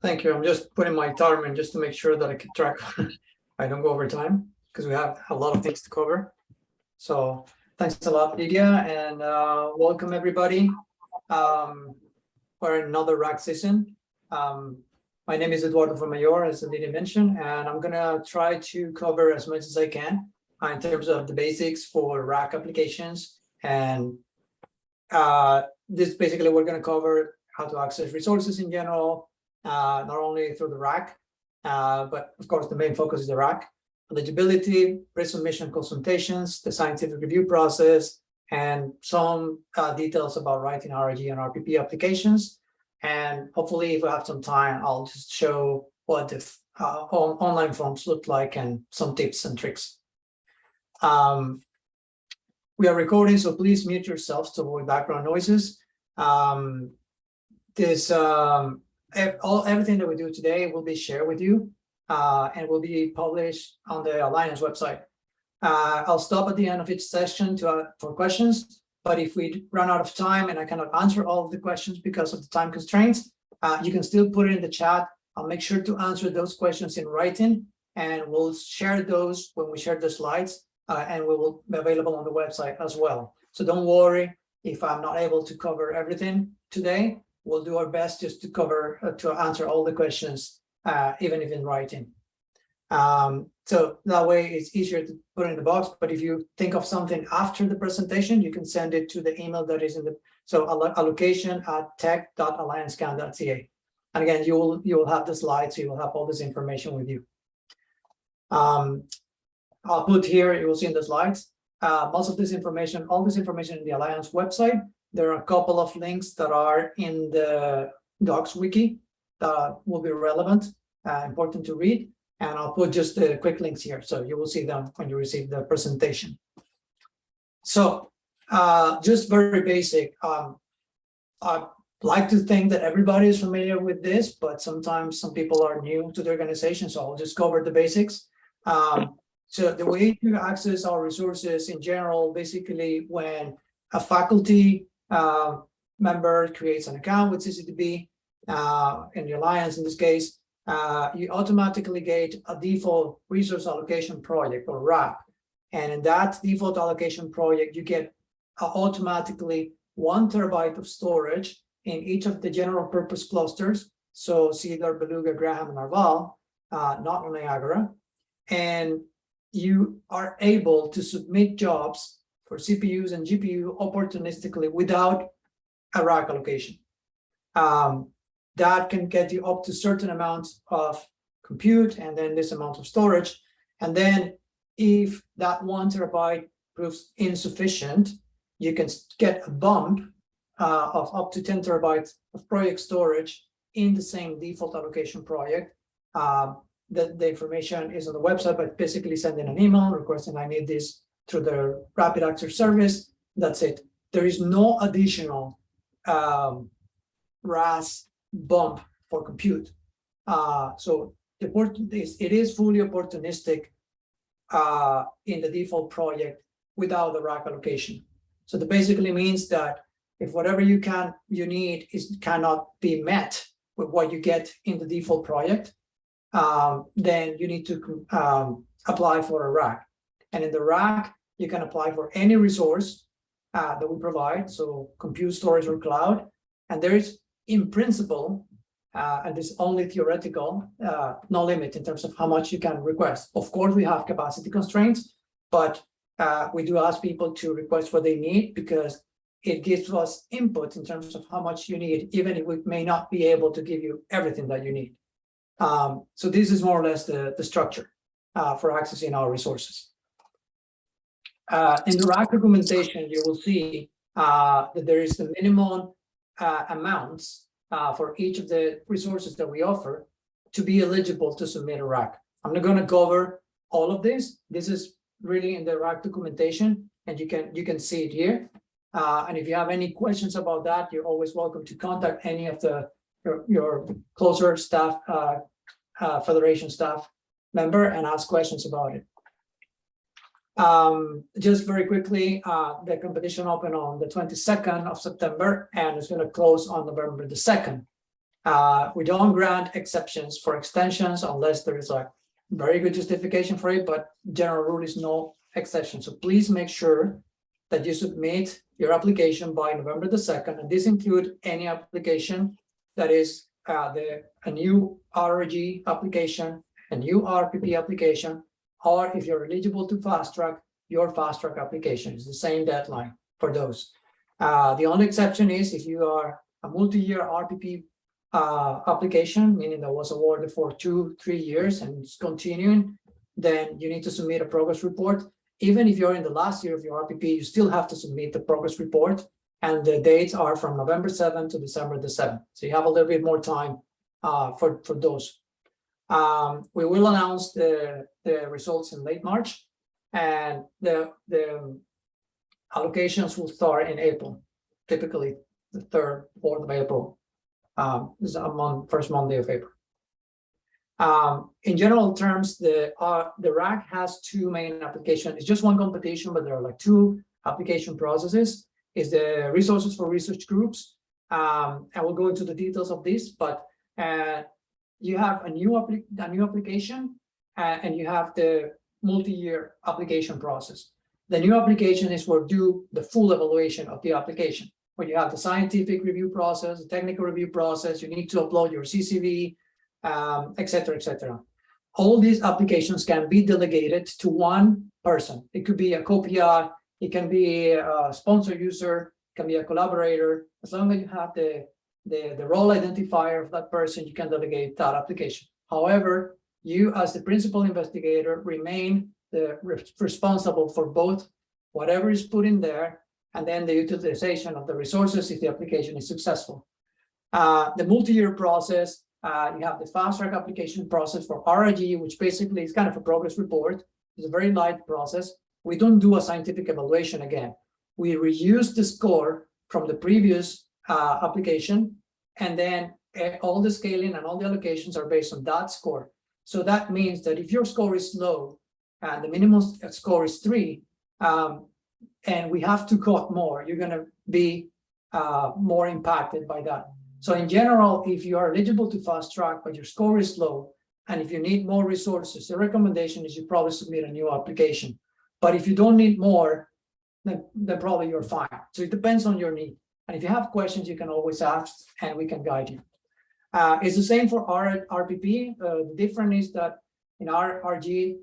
Thank you. I'm just putting my timer in just to make sure that I keep track. I don't go over time because we have a lot of things to cover. So thanks a lot, Lydia, and welcome everybody for another RAC session. My name is Eduardo Mayor, as Lydia mentioned, and I'm gonna try to cover as much as I can in terms of the basics for RAC applications. And this basically we're gonna cover how to access resources in general, not only through the RAC, but of course the main focus is the RAC, eligibility, pre-submission consultations, the scientific review process, and some details about writing RAG and RPP applications. And hopefully, if we have some time, I'll just show what the online forms look like and some tips and tricks. We are recording, so please mute yourselves to avoid background noises. Everything that we do today will be shared with you and will be published on the Alliance website. I'll stop at the end of each session for questions, but if we run out of time and I cannot answer all of the questions because of the time constraints, you can still put it in the chat. I'll make sure to answer those questions in writing, and we'll share those when we share the slides, and we will be available on the website as well. So don't worry if I'm not able to cover everything today. We'll do our best just to cover, to answer all the questions, even if in writing. So that way it's easier to put in the box, but if you think of something after the presentation, you can send it to the email that is in the, so allocation@tech.alliancecam.ca. And again, you will have the slides, so you will have all this information with you. I'll put here, you will see in the slides, most of this information, all this information in the Alliance website. There are a couple of links that are in the docs wiki that will be relevant, important to read. And I'll put just the quick links here, so you will see them when you receive the presentation. So just very basic. I like to think that everybody is familiar with this, but sometimes some people are new to the organization, so I'll just cover the basics. So the way to access our resources in general, basically when a faculty member creates an account with Ccdb, in the Alliance in this case, you automatically get a default resource allocation project, or RAC. And in that default allocation project, you get automatically 1 terabyte of storage in each of the general purpose clusters. So Cedar, Beluga, Graham, and Arval, not on Niagara. And you are able to submit jobs for CPUs and GPU opportunistically without a RAC allocation. That can get you up to certain amounts of compute and then this amount of storage. And then if that 1 terabyte proves insufficient, you can get a bump of up to 10 terabytes of project storage in the same default allocation project. The information is on the website, but basically sending an email requesting I need this through the rapid access service. That's it. There is no additional RAS bump for compute. So it is fully opportunistic in the default project without the RAC allocation. So that basically means that if whatever you need cannot be met with what you get in the default project, then you need to apply for a RAC. And in the RAC, you can apply for any resource that we provide, so compute, storage, or cloud. And there is, in principle, and this is only theoretical, no limit in terms of how much you can request. Of course, we have capacity constraints, but we do ask people to request what they need because it gives us input in terms of how much you need, even if we may not be able to give you everything that you need. So this is more or less the structure for accessing our resources. In the RAC documentation, you will see that there is the minimum amounts for each of the resources that we offer to be eligible to submit a RAC. I'm not going to cover all of this. This is really in the RAC documentation, and you can see it here. And if you have any questions about that, you're always welcome to contact any of your closer staff, Federation staff member, and ask questions about it. Just very quickly, the competition opened on the 22nd of September, and it's going to close on November the 2nd. We don't grant exceptions for extensions unless there is a very good justification for it, but general rule is no exception. So please make sure that you submit your application by November the 2nd, and this includes any application that is a new RRG application, a new RPP application, or if you're eligible to fast track, your fast track application is the same deadline for those. The only exception is if you are a multi-year RPP application, meaning that was awarded for 2-3 years and it's continuing, then you need to submit a progress report. Even if you're in the last year of your RPP, you still have to submit the progress report, and the dates are from November 7th to December the 7th. So you have a little bit more time for those. We will announce the results in late March, and the allocations will start in April, typically the 3rd, 4th of April. This is first Monday of April. In general terms, the RAC has 2 main applications. It's just one competition, but there are like 2 application processes. Is the resources for research groups. I will go into the details of this, but you have a new application, and you have the multi-year application process. The new application is where do the full evaluation of the application, where you have the scientific review process, the technical review process, you need to upload your Ccdb, etc., etc. All these applications can be delegated to one person. It could be a co-PI, it can be a sponsor user, it can be a collaborator. As long as you have the role identifier of that person, you can delegate that application. However, you as the principal investigator remain responsible for both whatever is put in there and then the utilization of the resources if the application is successful. The multi-year process, you have the fast track application process for RRG, which basically is kind of a progress report. It's a very light process. We don't do a scientific evaluation again. We reuse the score from the previous application, and then all the scaling and all the allocations are based on that score. So that means that if your score is low and the minimum score is 3, and we have to cut more, you're going to be more impacted by that. So in general, if you are eligible to fast track, but your score is low, and if you need more resources, the recommendation is you probably submit a new application. But if you don't need more, then probably you're fine. So it depends on your need. And if you have questions, you can always ask, and we can guide you. It's the same for RPP. The difference is that in RRG,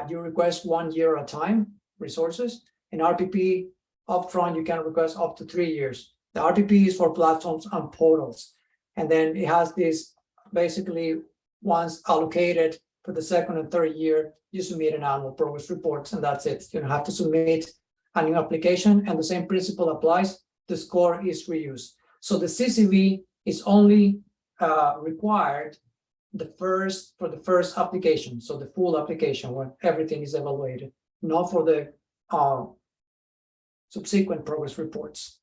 you request 1 year at a time resources. In RPP, upfront, you can request up to 3 years. The RPP is for platforms and portals. And then it has this, basically, once allocated for the 2nd and 3rd year, you submit an annual progress reports, and that's it. You don't have to submit a new application, and the same principle applies. The score is reused. So the Ccdb is only required for the first application, so the full application when everything is evaluated, not for the subsequent progress reports.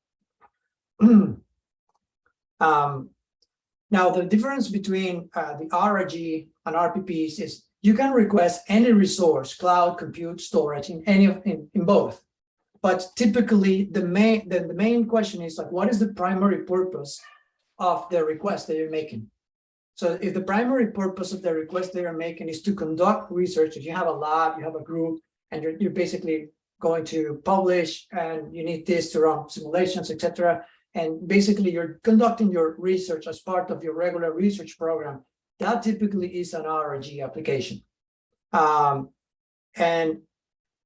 Now, the difference between the RRG and RPPs is you can request any resource, cloud, compute, storage, in both. But typically, the main question is like, what is the primary purpose of the request that you're making? So if the primary purpose of the request that you're making is to conduct research, if you have a lab, you have a group, and you're basically going to publish, and you need this to run simulations, etc., and basically you're conducting your research as part of your regular research program, that typically is an RRG application. And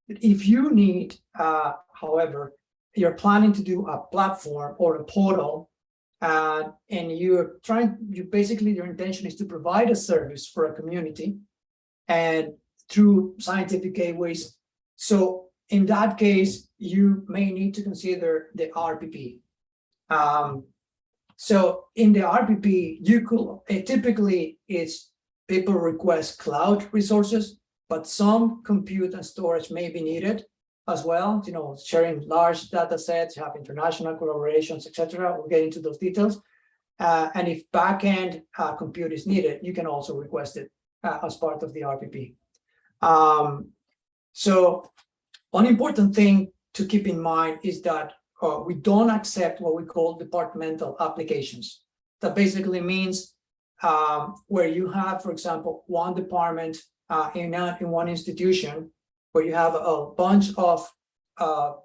if you need, however, you're planning to do a platform or a portal, and your intention is to provide a service for a community and through scientific gateways. So in that case, you may need to consider the RPP. So in the RPP, you could typically people request cloud resources, but some compute and storage may be needed as well. Sharing large data sets, you have international collaborations, etc. We'll get into those details. And if backend compute is needed, you can also request it as part of the RPP. So one important thing to keep in mind is that we don't accept what we call departmental applications. That basically means where you have, for example, one department in one institution where you have a bunch of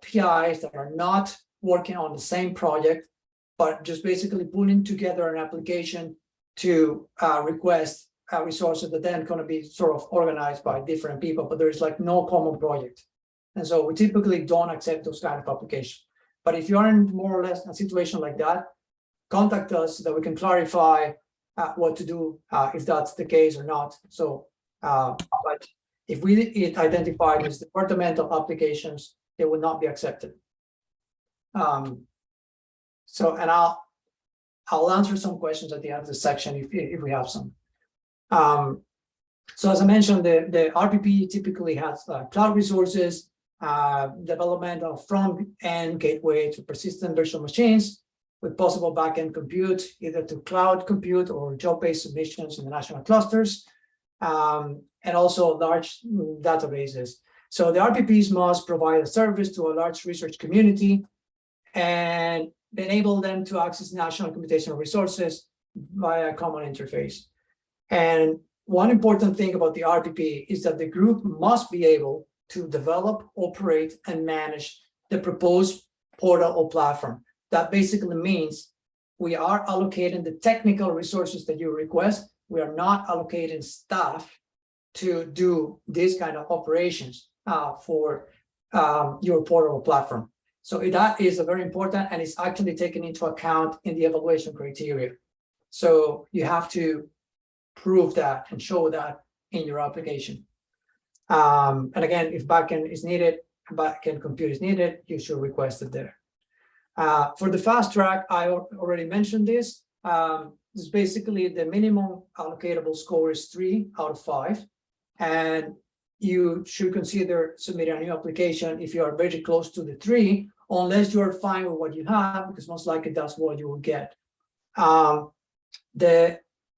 PIs that are not working on the same project, but just basically putting together an application to request resources that then going to be sort of organized by different people, but there's like no common project. And so we typically don't accept those kind of applications. But if you're in more or less a situation like that, contact us so that we can clarify what to do if that's the case or not. So, but if we identify as departmental applications, they will not be accepted. So, and I'll answer some questions at the end of the section if we have some. So as I mentioned, the RPP typically has cloud resources, development of front-end gateway to persistent virtual machines with possible back-end compute, either to cloud compute or job-based submissions in the national clusters, and also large databases. So the RPPs must provide a service to a large research community and enable them to access national computational resources via a common interface. And one important thing about the RPP is that the group must be able to develop, operate, and manage the proposed portal or platform. That basically means we are allocating the technical resources that you request. We are not allocating staff to do these kind of operations for your portal or platform. So that is a very important, and it's actually taken into account in the evaluation criteria. So you have to prove that and show that in your application. And again, if backend is needed, backend compute is needed, you should request it there. For the fast track, I already mentioned this. This is basically the minimum allocatable score is 3 out of 5. And you should consider submitting a new application if you are very close to the 3, unless you are fine with what you have, because most likely that's what you will get.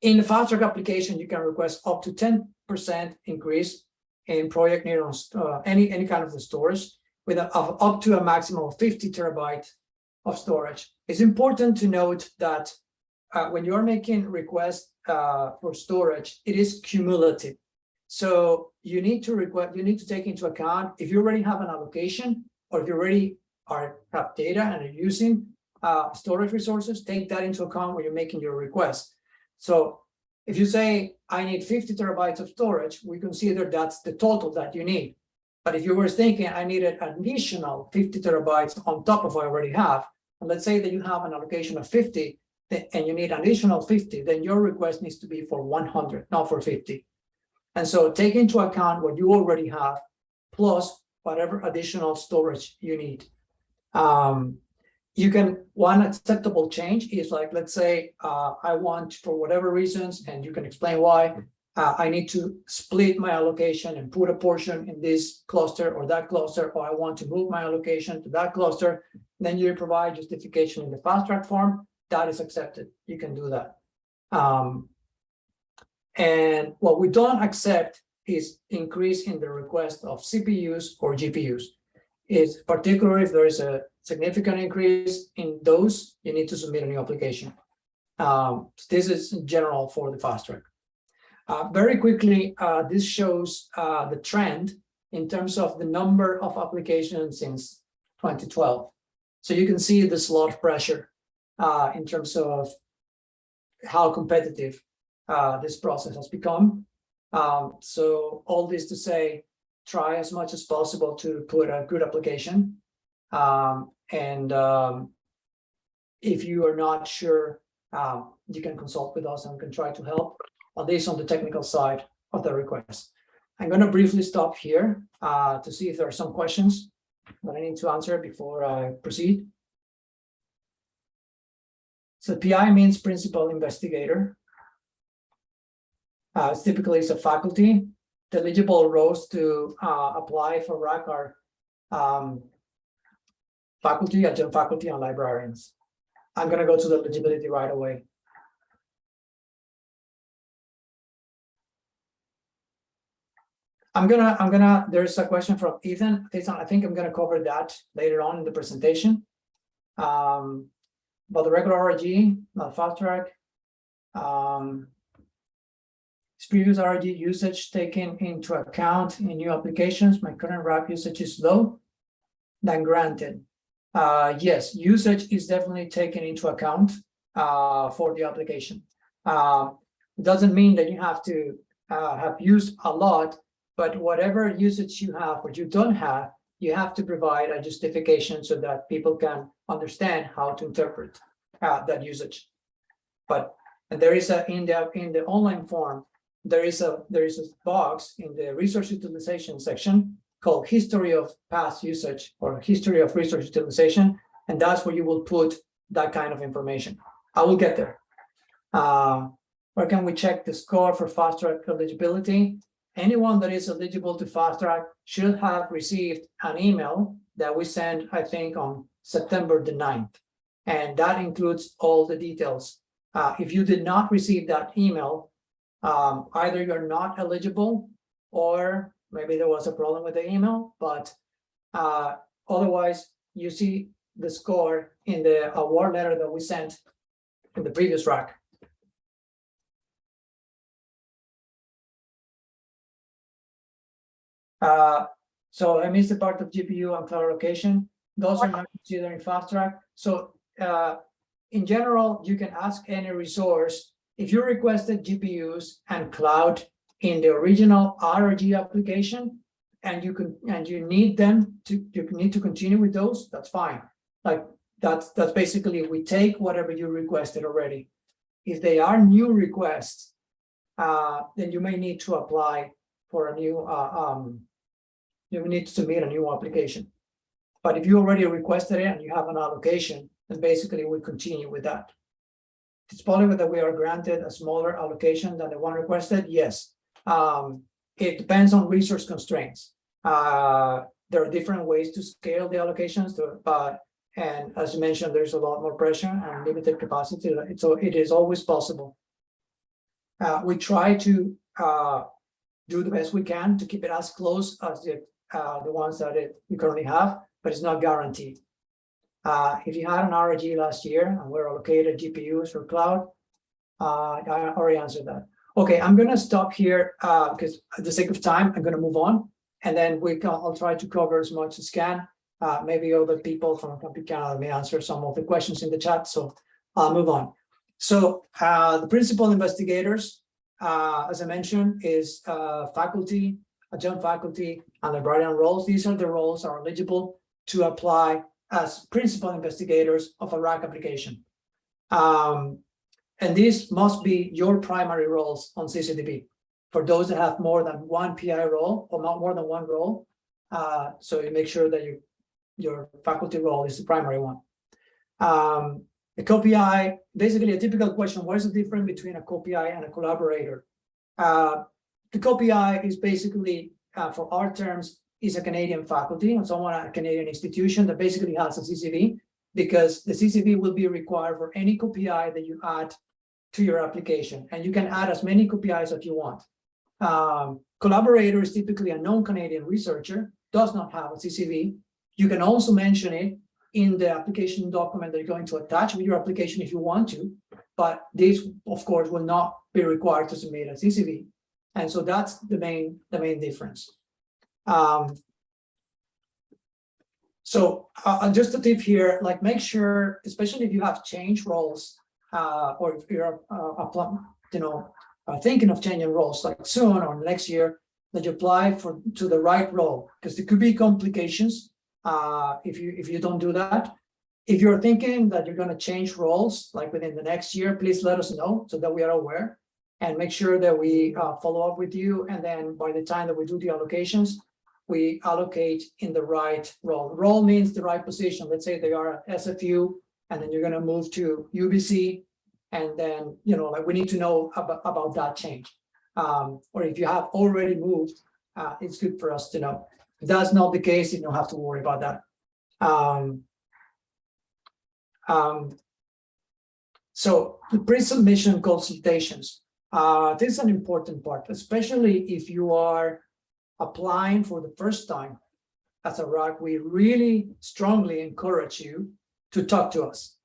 In the fast track application, you can request up to 10% increase in project need on any kind of the storage, with up to a maximum of 50 terabytes of storage. It's important to note that when you're making requests for storage, it is cumulative. So you need to take into account if you already have an allocation, or if you already have data and are using storage resources, take that into account when you're making your request. So if you say, I need 50 terabytes of storage, we consider that's the total that you need. But if you were thinking, I needed additional 50 terabytes on top of what I already have, and let's say that you have an allocation of 50, and you need additional 50, then your request needs to be for 100, not for 50. And so take into account what you already have, plus whatever additional storage you need. One acceptable change is like, let's say I want, for whatever reasons, and you can explain why, I need to split my allocation and put a portion in this cluster or that cluster, or I want to move my allocation to that cluster. Then you provide justification in the fast track form. That is accepted. You can do that. And what we don't accept is increase in the request of CPUs or GPUs. It's particularly if there is a significant increase in those, you need to submit a new application. This is in general for the fast track. Very quickly, this shows the trend in terms of the number of applications since 2012. So you can see the slot pressure in terms of how competitive this process has become. So all this to say, try as much as possible to put a good application. If you are not sure, you can consult with us and we can try to help, at least on the technical side of the request. I'm going to briefly stop here to see if there are some questions that I need to answer before I proceed. So PI means principal investigator. Typically, it's a faculty. The eligible roles to apply for RAC are faculty, adjunct faculty, and librarians. I'm going to go to the eligibility right away. There's a question from Ethan. I think I'm gonna cover that later on in the presentation. But the regular RG, not fast track, Is previous RAG usage taken into account in new applications? My current RAC usage is low. Then granted. Yes, usage is definitely taken into account for the application. It doesn't mean that you have to have used a lot, but whatever usage you have or you don't have, you have to provide a justification so that people can understand how to interpret that usage. But there is in the online form, there is a box in the resource utilization section called history of past usage or history of resource utilization, and that's where you will put that kind of information. I will get there. Where can we check the score for fast track eligibility? Anyone that is eligible to fast track should have received an email that we sent, I think, on September the 9th. And that includes all the details. If you did not receive that email, either you're not eligible or maybe there was a problem with the email, but otherwise you see the score in the award letter that we sent in the previous RAC. So I missed the part of GPU and cloud allocation. Those are not considered in fast track. So in general, you can ask any resource if you requested GPUs and cloud in the original RAG application, and you need to continue with those. That's fine. Like that's basically we take whatever you requested already. If they are new requests, then you may need to apply for a new. You need to submit a new application. But if you already requested it and you have an allocation, then basically we continue with that. It's possible that we are granted a smaller allocation than the one requested. Yes, it depends on resource constraints. There are different ways to scale the allocations, and as you mentioned, there's a lot more pressure and limited capacity. So it is always possible. We try to do the best we can to keep it as close as the ones that we currently have, but it's not guaranteed. If you had an RAG last year and we're allocated GPUs for cloud, I already answered that. Okay, I'm going to stop here because at the sake of time, I'm going to move on, and then I'll try to cover as much as can. Maybe other people from Compute Canada may answer some of the questions in the chat, so I'll move on. So the principal investigators, as I mentioned, is faculty, adjunct faculty, and librarian roles. These are the roles that are eligible to apply as principal investigators of a RAC application. And these must be your primary roles on Ccdb. For those that have more than one PI role or not more than one role, so you make sure that your faculty role is the primary one. A co-PI, basically a typical question, what is the difference between a co-PI and a collaborator? The co-PI is basically, for our terms, is a Canadian faculty and someone at a Canadian institution that basically has a CCV, because the CCV will be required for any co-PI that you add to your application, and you can add as many co-PIs as you want. Collaborator is typically a non-Canadian researcher, does not have a CCV. You can also mention it in the application document that you're going to attach with your application if you want to, but this, of course, will not be required to submit a CCV. And so that's the main difference. So just a tip here, like make sure, especially if you have changed roles, or if you're thinking of changing roles like soon or next year, that you apply to the right role, because there could be complications if you don't do that. If you're thinking that you're going to change roles like within the next year, please let us know so that we are aware, and make sure that we follow up with you. And then by the time that we do the allocations, we allocate in the right role. Role means the right position. Let's say they are at SFU, and then you're going to move to UBC, and then like we need to know about that change. Or if you have already moved, it's good for us to know. If that's not the case, you don't have to worry about that. So the pre-submission consultations. This is an important part, especially if you are applying for the first time as a RAC. We really strongly encourage you to talk to us.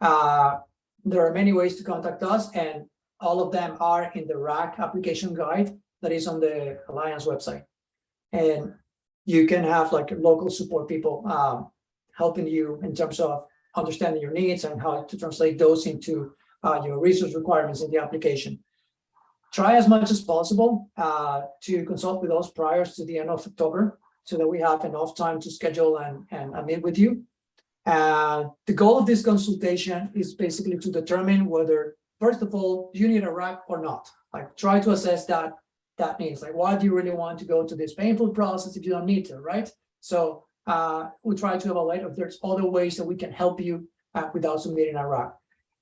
There are many ways to contact us, and All of them are in the RAC application guide that is on the Alliance website. And you can have like local support people helping you in terms of understanding your needs and how to translate those into your resource requirements in the application. Try as much as possible to consult with us prior to the end of October so that we have enough time to schedule and meet with you. The goal of this consultation is basically to determine whether, first of all, you need a RAC or not. Like try to assess that needs. Like, why do you really want to go to this painful process if you don't need to, right? So we try to evaluate if there's other ways that we can help you without submitting a RAC.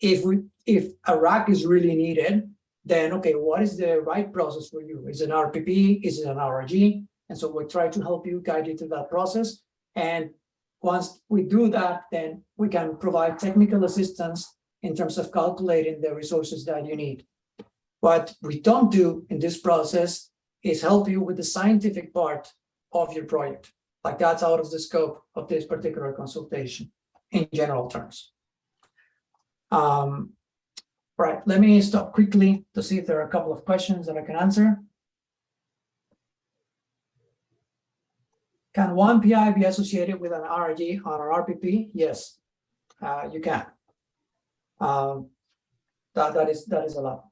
If a RAC is really needed, then okay, what is the right process for you? Is it an RPP? Is it an RRG? And so we try to help you, guide you through that process. And once we do that, then we can provide technical assistance in terms of calculating the resources that you need. What we don't do in this process is help you with the scientific part of your project. Like that's out of the scope of this particular consultation in general terms. Right, let me stop quickly to see if there are a couple of questions that I can answer. Can one PI be associated with an RRG on an RPP? Yes, you can. That is allowed.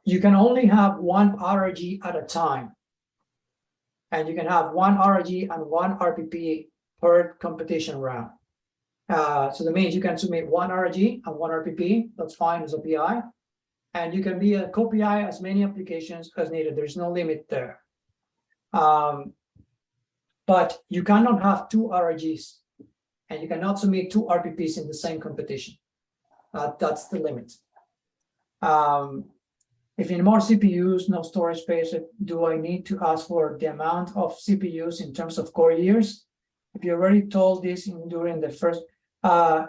You can only have one RRG at a time. And you can have one RRG and one RPP per competition round. So that means you can submit one RRG and one RPP, that's fine as a PI. And you can be a co-PI as many applications as needed. There's no limit there. But you cannot have two RRGs and you cannot submit two RPPs in the same competition. That's the limit. If you need more CPUs, no storage space, do I need to ask for the amount of CPUs in terms of core years? If you already told this during the first,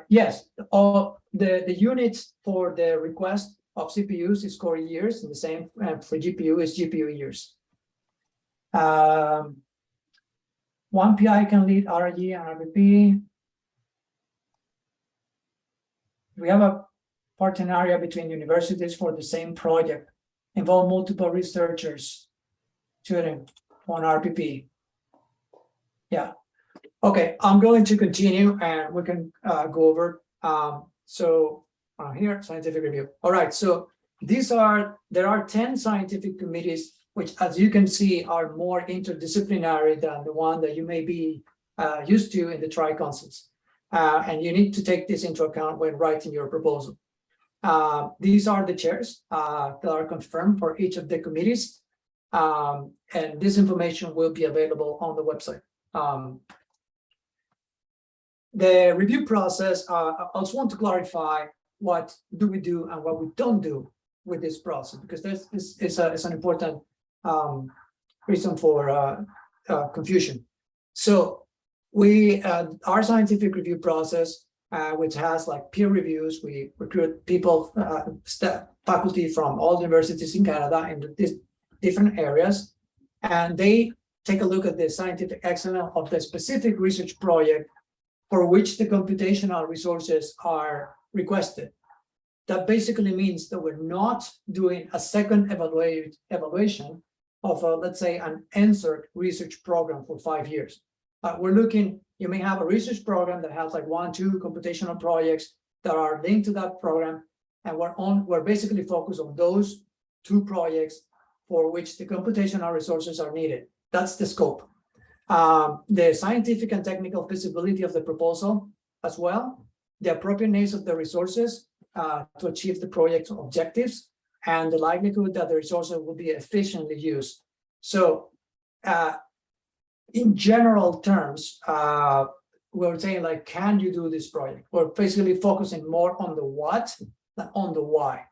yes, the units for the request of CPUs is core years, and the same for GPU is GPU years. One PI can lead RRG and RPP. We have a partner between universities for the same project, involve multiple researchers, tutoring on RPP. Yeah. Okay, I'm going to continue and we can go over. Here, scientific review. All right, so there are 10 scientific committees, which as you can see are more interdisciplinary than the one that you may be used to in the tri-consults. And you need to take this into account when writing your proposal. These are the chairs that are confirmed for each of the committees. And this information will be available on the website. The review process, I also want to clarify what do we do and what we don't do with this process, because this is an important reason for confusion. So our scientific review process, which has like peer reviews, we recruit people, faculty from all universities in Canada in these different areas, and they take a look at the scientific excellence of the specific research project for which the computational resources are requested. That basically means that we're not doing a second evaluation of, let's say, an NSERC research program for 5 years. We're looking, you may have a research program that has like 1, 2 computational projects that are linked to that program, and we're basically focused on those 2 projects for which the computational resources are needed. That's the scope. The scientific and technical feasibility of the proposal as well, the appropriateness of the resources to achieve the project's objectives, and the likelihood that the resources will be efficiently used. So in general terms, we're saying like, can you do this project? We're basically focusing more on the what than on the why.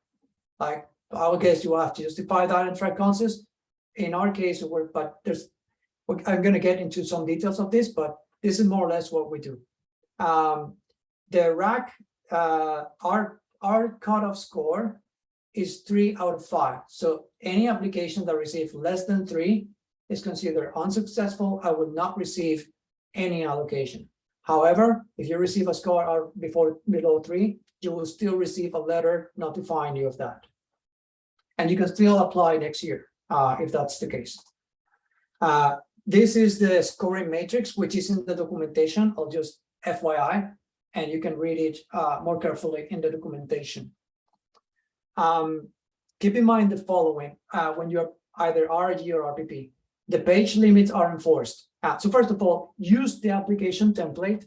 Like, I would guess you have to justify that in tri-consults. In our case, I'm going to get into some details of this, but this is more or less what we do. The RAC, our cutoff score is 3 out of 5. So any application that receives less than 3 is considered unsuccessful. I will not receive any allocation. However, if you receive a score below 3, you will still receive a letter notifying you of that. and you can still apply next year if that's the case. This is the scoring matrix, which is in the documentation. I'll just FYI, and you can read it more carefully in the documentation. Keep in mind the following when you're either RAG or RPP. The page limits are enforced. So first of all, use the application template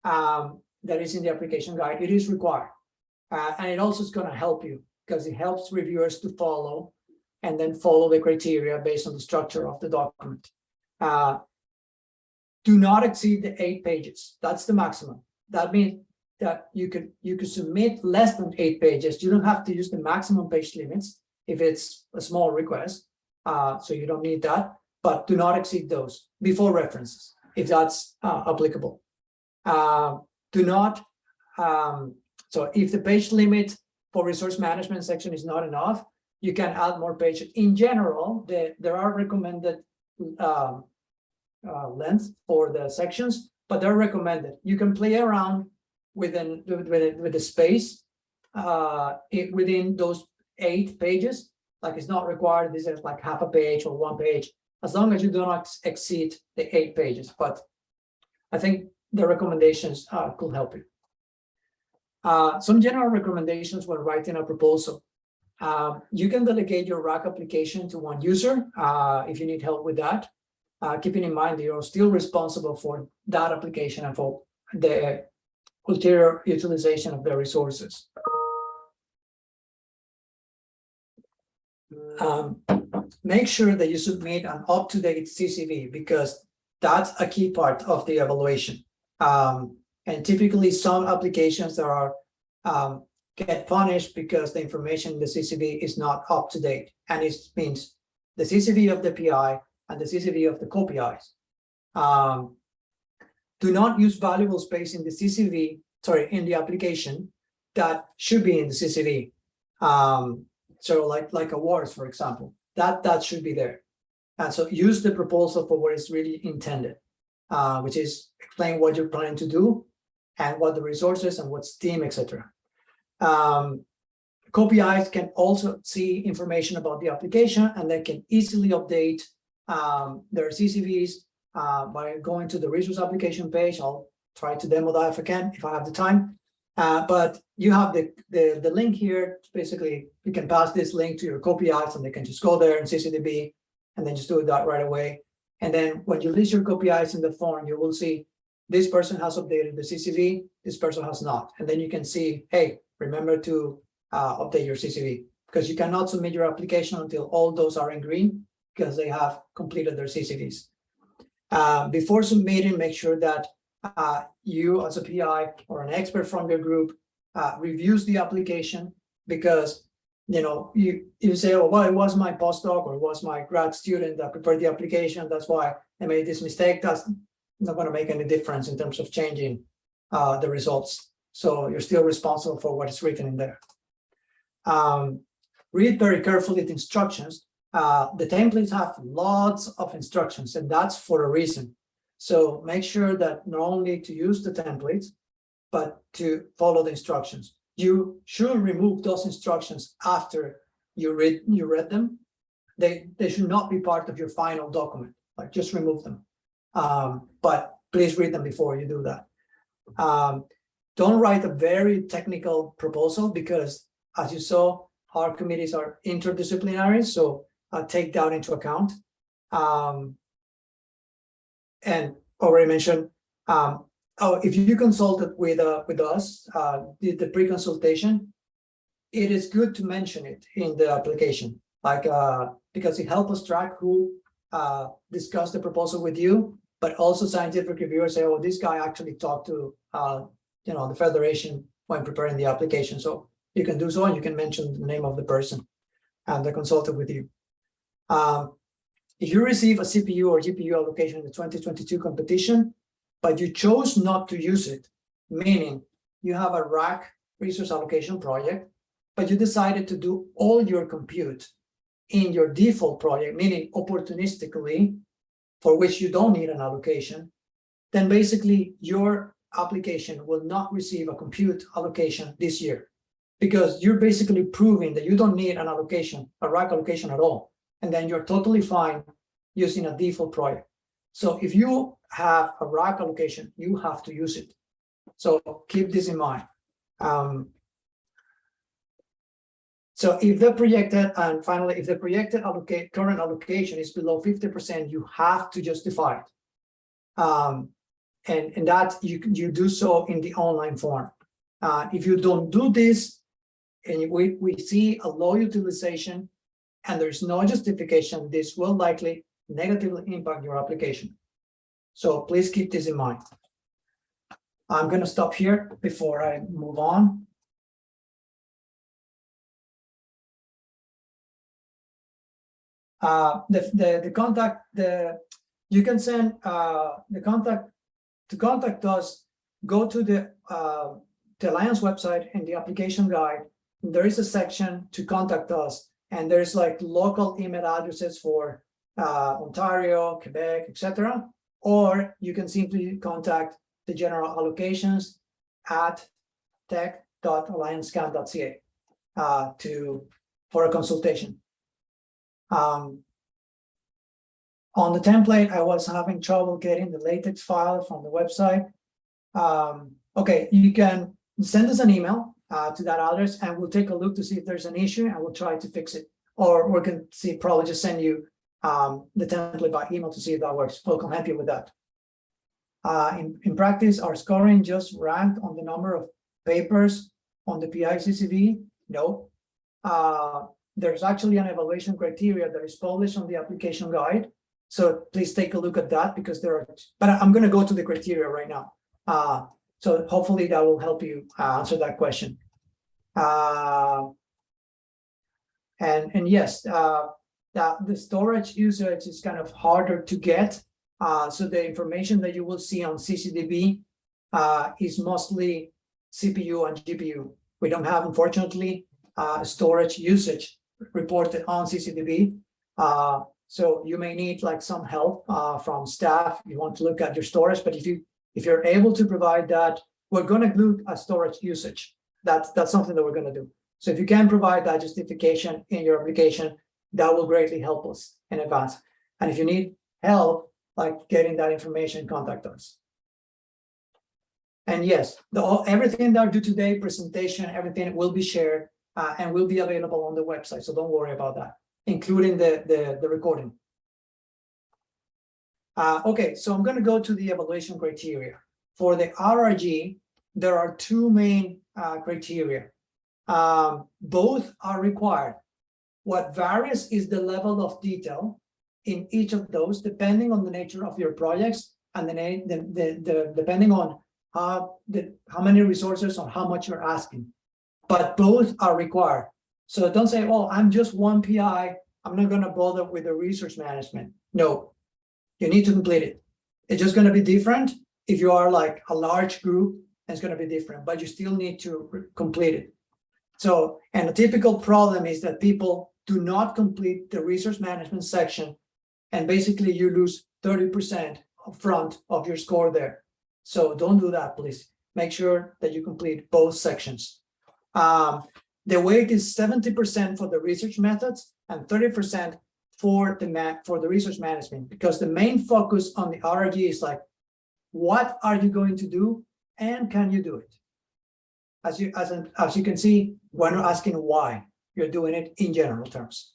that is in the application guide. It is required. And it also is going to help you because it helps reviewers to follow and then follow the criteria based on the structure of the document. Do not exceed the 8 pages. That's the maximum. That means that you could submit less than 8 pages. You don't have to use the maximum page limits if it's a small request. So you don't need that, but do not exceed those before references if that's applicable. Do not, so if the page limit for resource management section is not enough, you can add more pages. In general, there are recommended length for the sections, but they're recommended. You can play around with the space within those 8 pages. Like it's not required. This is like half a page or 1 page, as long as you do not exceed the 8 pages. But I think the recommendations could help you. Some general recommendations when writing a proposal. You can delegate your RAC application to one user if you need help with that. Keeping in mind that you're still responsible for that application and for the ulterior utilization of the resources. Make sure that you submit an up-to-date CCV because that's a key part of the evaluation. And typically some applications that are get punished because the information in the CCV is not up to date. And it means the CCV of the PI and the CCV of the co-PIs. Do not use valuable space in the CCV, in the application that should be in the CCV. So like awards, for example, that should be there. And so use the proposal for what is really intended, which is explain what you're planning to do and what the resources and what's team, etc. Co-PIs can also see information about the application and they can easily update their CCVs by going to the resource application page. I'll try to demo that if I can, if I have the time. But you have the link here. Basically, you can pass this link to your co-PIs and they can just go there and Ccdb and then just do that right away. And then when you list your co-PIs in the form, you will see this person has updated the CCV, this person has not. And then you can see, hey, remember to update your CCV because you cannot submit your application until all those are in green because they have completed their CCVs. Before submitting, make sure that you as a PI or an expert from your group reviews the application because you say, oh, well, it was my postdoc or it was my grad student that prepared the application. That's why I made this mistake. That's not going to make any difference in terms of changing the results. So you're still responsible for what is written in there. Read very carefully the instructions. The templates have lots of instructions, and that's for a reason. So make sure that not only to use the templates, but to follow the instructions. You should remove those instructions after you read them. They should not be part of your final document. Like just remove them. But please read them before you do that. Don't write a very technical proposal because, as you saw, our committees are interdisciplinary. So take that into account. And already mentioned, if you consulted with us, did the pre-consultation, it is good to mention it in the application, like because it helps us track who discussed the proposal with you, but also scientific reviewers say, oh, this guy actually talked to the Federation when preparing the application. So you can do so, and you can mention the name of the person and the consultant with you. If you receive a CPU or GPU allocation in the 2022 competition, but you chose not to use it, meaning you have a RAC resource allocation project, but you decided to do all your compute in your default project, meaning opportunistically, for which you don't need an allocation, then basically your application will not receive a compute allocation this year. because you're basically proving that you don't need an allocation, a RAC allocation at all. And then you're totally fine using a default project. So if you have a RAC allocation, you have to use it. So keep this in mind. So if the projected, and finally, if the projected current allocation is below 50%, you have to justify it. And that you do so in the online form. If you don't do this, and we see a low utilization, and there's no justification, this will likely negatively impact your application. So please keep this in mind. I'm going to stop here before I move on. You can send to contact us. Go to the Alliance website and the application guide. There is a section to contact us, and there's like local email addresses for Ontario, Quebec, etc. Or you can simply contact the general allocations at tech.alliancecam.ca for a consultation. On the template, I was having trouble getting the LaTeX file from the website. Okay, you can send us an email to that address, and we'll take a look to see if there's an issue, and we'll try to fix it. Or we can probably just send you the template by email to see if that works. We'll come help you with that. In practice, our scoring just ranked on the number of papers on the PI Ccdb? No. There's actually an evaluation criteria that is published on the application guide. So please take a look at that, because there are, but I'm going to go to the criteria right now. So hopefully that will help you answer that question. And yes, the storage usage is kind of harder to get. So the information that you will see on Ccdb is mostly CPU and GPU. We don't have, unfortunately, storage usage reported on Ccdb. So you may need like some help from staff. You want to look at your storage, but if you're able to provide that, we're going to include a storage usage. That's something that we're going to do. So if you can provide that justification in your application, that will greatly help us in advance. And if you need help, like getting that information, contact us. And yes, everything that I do today, presentation, everything will be shared and will be available on the website. So don't worry about that, including the recording. Okay, so I'm going to go to the evaluation criteria. For the RRG, there are two main criteria. Both are required. What varies is the level of detail in each of those, depending on the nature of your projects and depending on how many resources or how much you're asking. But both are required. So don't say, oh, I'm just one PI, I'm not going to bother with the resource management. No, you need to complete it. It's just going to be different if you are like a large group, it's going to be different, but you still need to complete it. So, and a typical problem is that people do not complete the resource management section, and basically you lose 30% upfront of your score there. So don't do that, please. Make sure that you complete both sections. The weight is 70% for the research methods and 30% for the resource management, because the main focus on the RRG is like, what are you going to do and can you do it? As you can see, we're not asking why, you're doing it in general terms.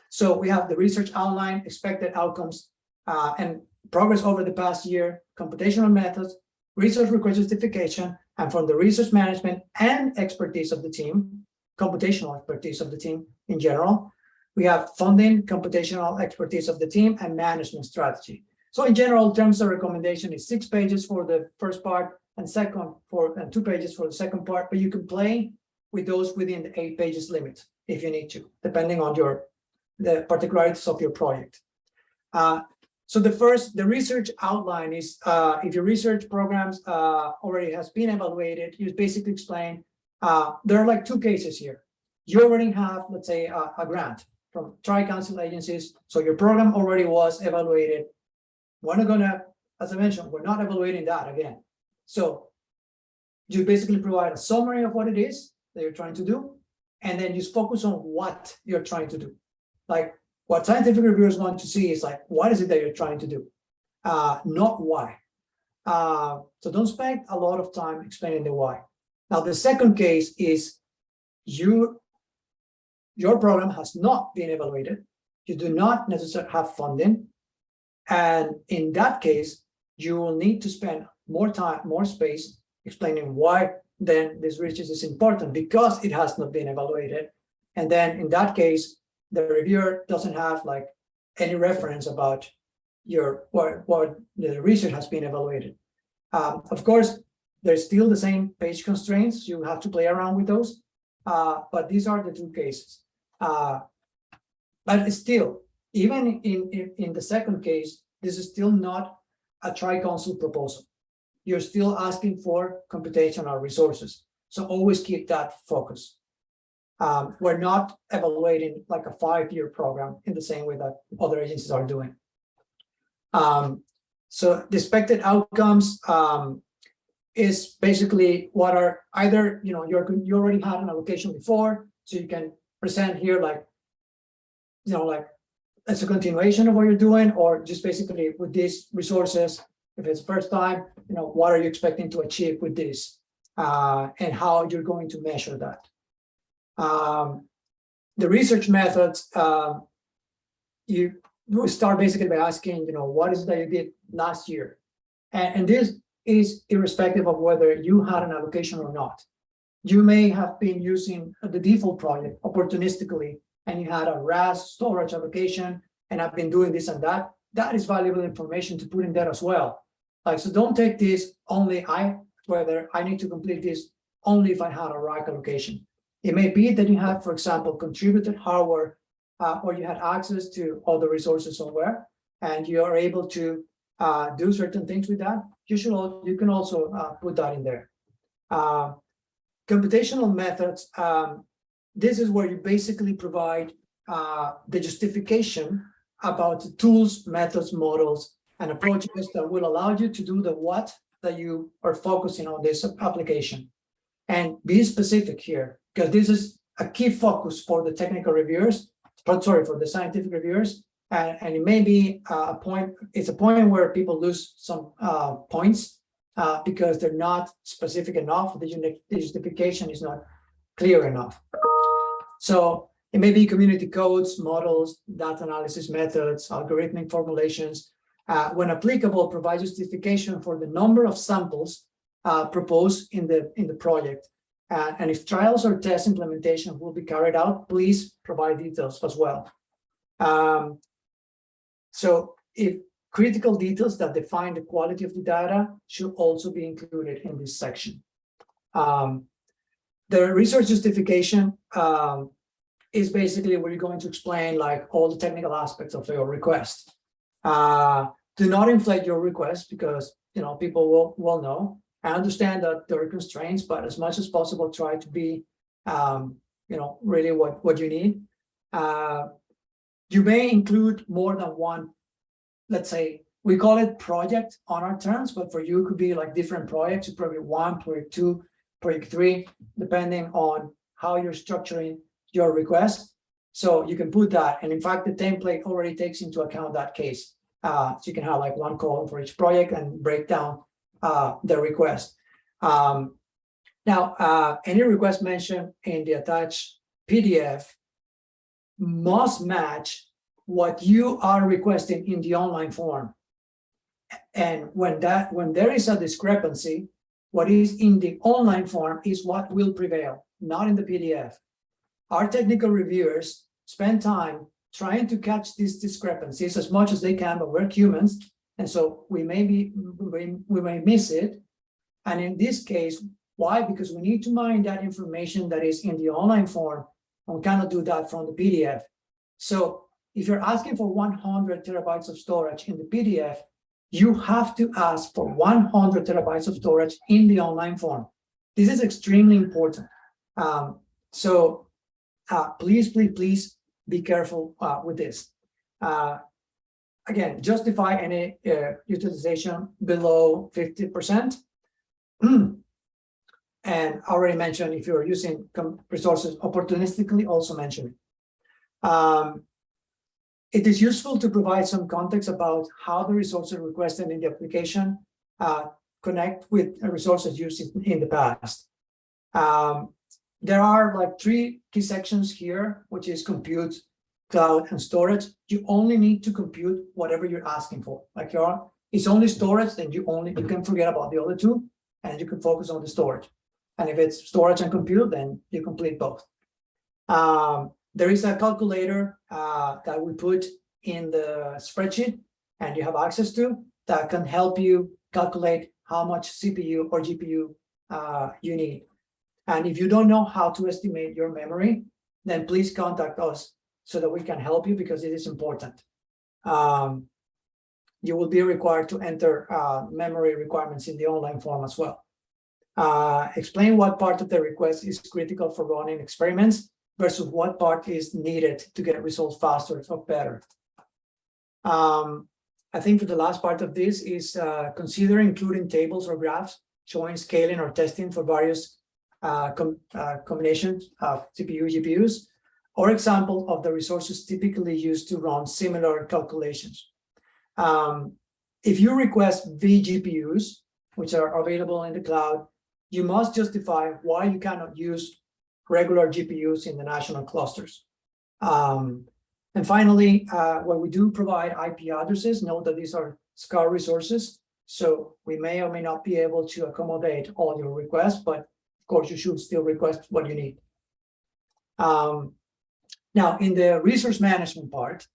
So we have the research outline, expected outcomes, and progress over the past year, computational methods, research request justification, and from the research management and expertise of the team, computational expertise of the team in general. We have funding, computational expertise of the team, and management strategy. So in general terms, the recommendation is 6 pages for the first part and 2 pages for the second part, but you can play with those within the 8 pages limit if you need to, depending on the particularities of your project. So the research outline is, if your research programs already has been evaluated, you basically explain, there are like 2 cases here. You already have, let's say, a grant from tri-council agencies, so your program already was evaluated. We're not gonna, as I mentioned, we're not evaluating that again. So you basically provide a summary of what it is, that you're trying to do, and then just focus on what you're trying to do. Like what scientific reviewers want to see is like, what is it that you're trying to do? Not why. So don't spend a lot of time explaining the why. Now, the second case is your program has not been evaluated. You do not necessarily have funding. And in that case, you will need to spend more time, more space explaining why then this research is important, because it has not been evaluated. And then in that case, the reviewer doesn't have like any reference about what the research has been evaluated. Of course, there's still the same page constraints. You have to play around with those. But these are the two cases. But still, even in the second case, this is still not a tri-council proposal. You're still asking for computational resources. So always keep that focus. We're not evaluating like a 5-year program in the same way that other agencies are doing. So the expected outcomes is basically what are either, you already had an allocation before, so you can present here like, like as a continuation of what you're doing, or just basically with these resources, if it's first time, what are you expecting to achieve with this, and how you're going to measure that. The research methods, you start basically by asking, what is it that you did last year? And this is irrespective of whether you had an allocation or not. You may have been using the default project opportunistically, and you had a RAC storage allocation, and I've been doing this and that. That is valuable information to put in there as well. Like, so don't take this only whether I need to complete this only if I had a RAC allocation. It may be that you have, for example, contributed hardware, or you had access to all the resources somewhere, and you are able to do certain things with that. You can also put that in there. Computational methods. This is where you basically provide the justification about the tools, methods, models, and approaches that will allow you to do the what that you are focusing on this application. And be specific here, because this is a key focus for the technical reviewers, for the scientific reviewers. And it may be a point where people lose some points because they're not specific enough. The justification is not clear enough. So it may be community codes, models, data analysis methods, algorithmic formulations. When applicable, provide justification for the number of samples proposed in the project. And if trials or test implementation will be carried out, please provide details as well. So if critical details that define the quality of the data should also be included in this section. The research justification is basically where you're going to explain like all the technical aspects of your request. Do not inflate your request, because people will know. I understand that there are constraints, but as much as possible, try to be really what you need. You may include more than one, let's say, we call it project on our terms, but for you, it could be like different projects, probably 1, project 2, project 3, depending on how you're structuring your request. So you can put that. And in fact, the template already takes into account that case. So you can have like one column for each project and break down the request. Now, any request mentioned in the attached PDF must match what you are requesting in the online form. And when there is a discrepancy, what is in the online form is what will prevail, not in the PDF. Our technical reviewers spend time trying to catch these discrepancies as much as they can, but we're humans, and so we may miss it. And in this case, why? Because we need to mine that information that is in the online form, and we cannot do that from the PDF. So if you're asking for 100 terabytes of storage in the PDF, you have to ask for 100 terabytes of storage in the online form. This is extremely important. So please be careful with this. Again, justify any utilization below 50%. And I already mentioned, if you're using resources opportunistically, also mention it. It is useful to provide some context about how the resources requested in the application connect with resources used in the past. There are like 3 key sections here, which is compute, cloud, and storage. You only need to compute whatever you're asking for. Like it's only storage, then you can forget about the other 2, and you can focus on the storage. And if it's storage and compute, then you complete both. There is a calculator that we put in the spreadsheet, and you have access to, that can help you calculate how much CPU or GPU you need. And if you don't know how to estimate your memory, then please contact us so that we can help you, because it is important. You will be required to enter memory requirements in the online form as well. Explain what part of the request is critical for running experiments versus what part is needed to get results faster or better. I think for the last part of this is consider including tables or graphs showing scaling or testing for various combinations of CPU, GPUs, or example of the resources typically used to run similar calculations. If you request vGPUs, which are available in the cloud, you must justify why you cannot use regular GPUs in the national clusters. And finally, when we do provide IP addresses, note that these are scarce resources, so we may or may not be able to accommodate all your requests, but of course, you should still request what you need. Now, in the resource management part,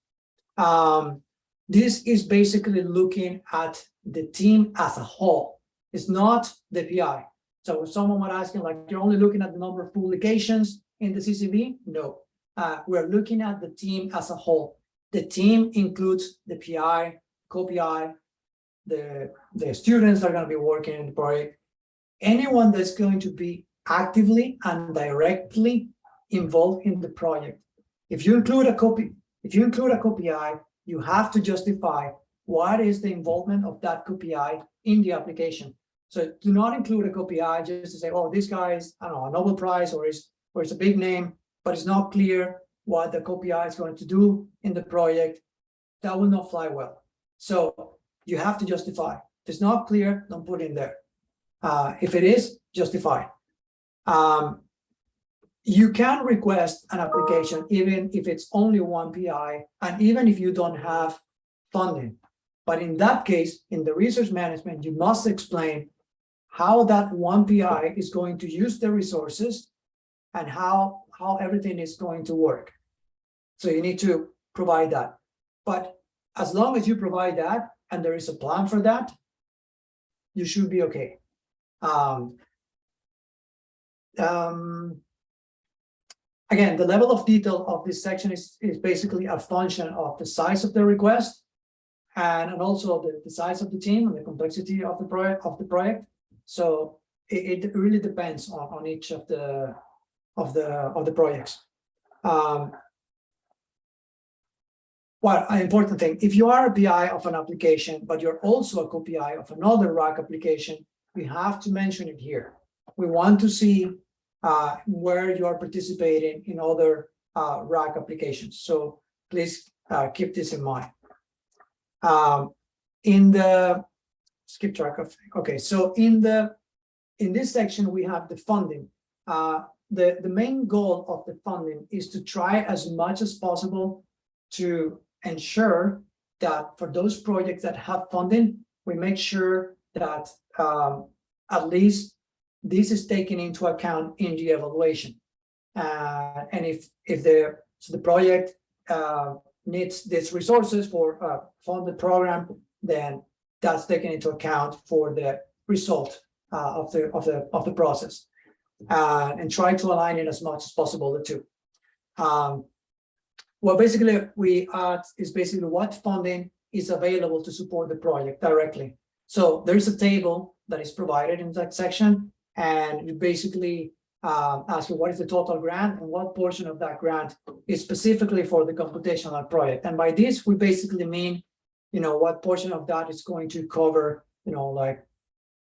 this is basically looking at the team as a whole. It's not the PI. So if someone was asking, like, you're only looking at the number of publications in the CCB? No, we're looking at the team as a whole. The team includes the PI, co-PI, the students that are going to be working in the project, anyone that's going to be actively and directly involved in the project. If you include a co-PI, you have to justify what is the involvement of that co-PI in the application. So do not include a co-PI just to say, oh, this guy is, I don't know, a Nobel Prize, or it's a big name, but it's not clear what the co-PI is going to do in the project. That will not fly well. So you have to justify. If it's not clear, don't put it in there. If it is, justify. You can request an application even if it's only one PI, and even if you don't have funding. But in that case, in the resource management, you must explain how that one PI is going to use the resources and how everything is going to work. So you need to provide that. But as long as you provide that and there is a plan for that, you should be okay. Again, the level of detail of this section is basically a function of the size of the request and also the size of the team and the complexity of the project. So it really depends on each of the projects. Well, an important thing, if you are a PI of an application, but you're also a co-PI of another RAC application, we have to mention it here. We want to see where you are participating in other RAC applications. So please keep this in mind. Skip track of, okay, so in this section, we have the funding. The main goal of the funding is to try as much as possible to ensure that for those projects that have funding, we make sure that at least this is taken into account in the evaluation. And if the project needs these resources for funded program, then that's taken into account for the result of the process, and try to align it as much as possible, the two. What basically we add is basically what funding is available to support the project directly. So there's a table that is provided in that section, and you basically ask you what is the total grant and what portion of that grant is specifically for the computational project. And by this, we basically mean, what portion of that is going to cover, like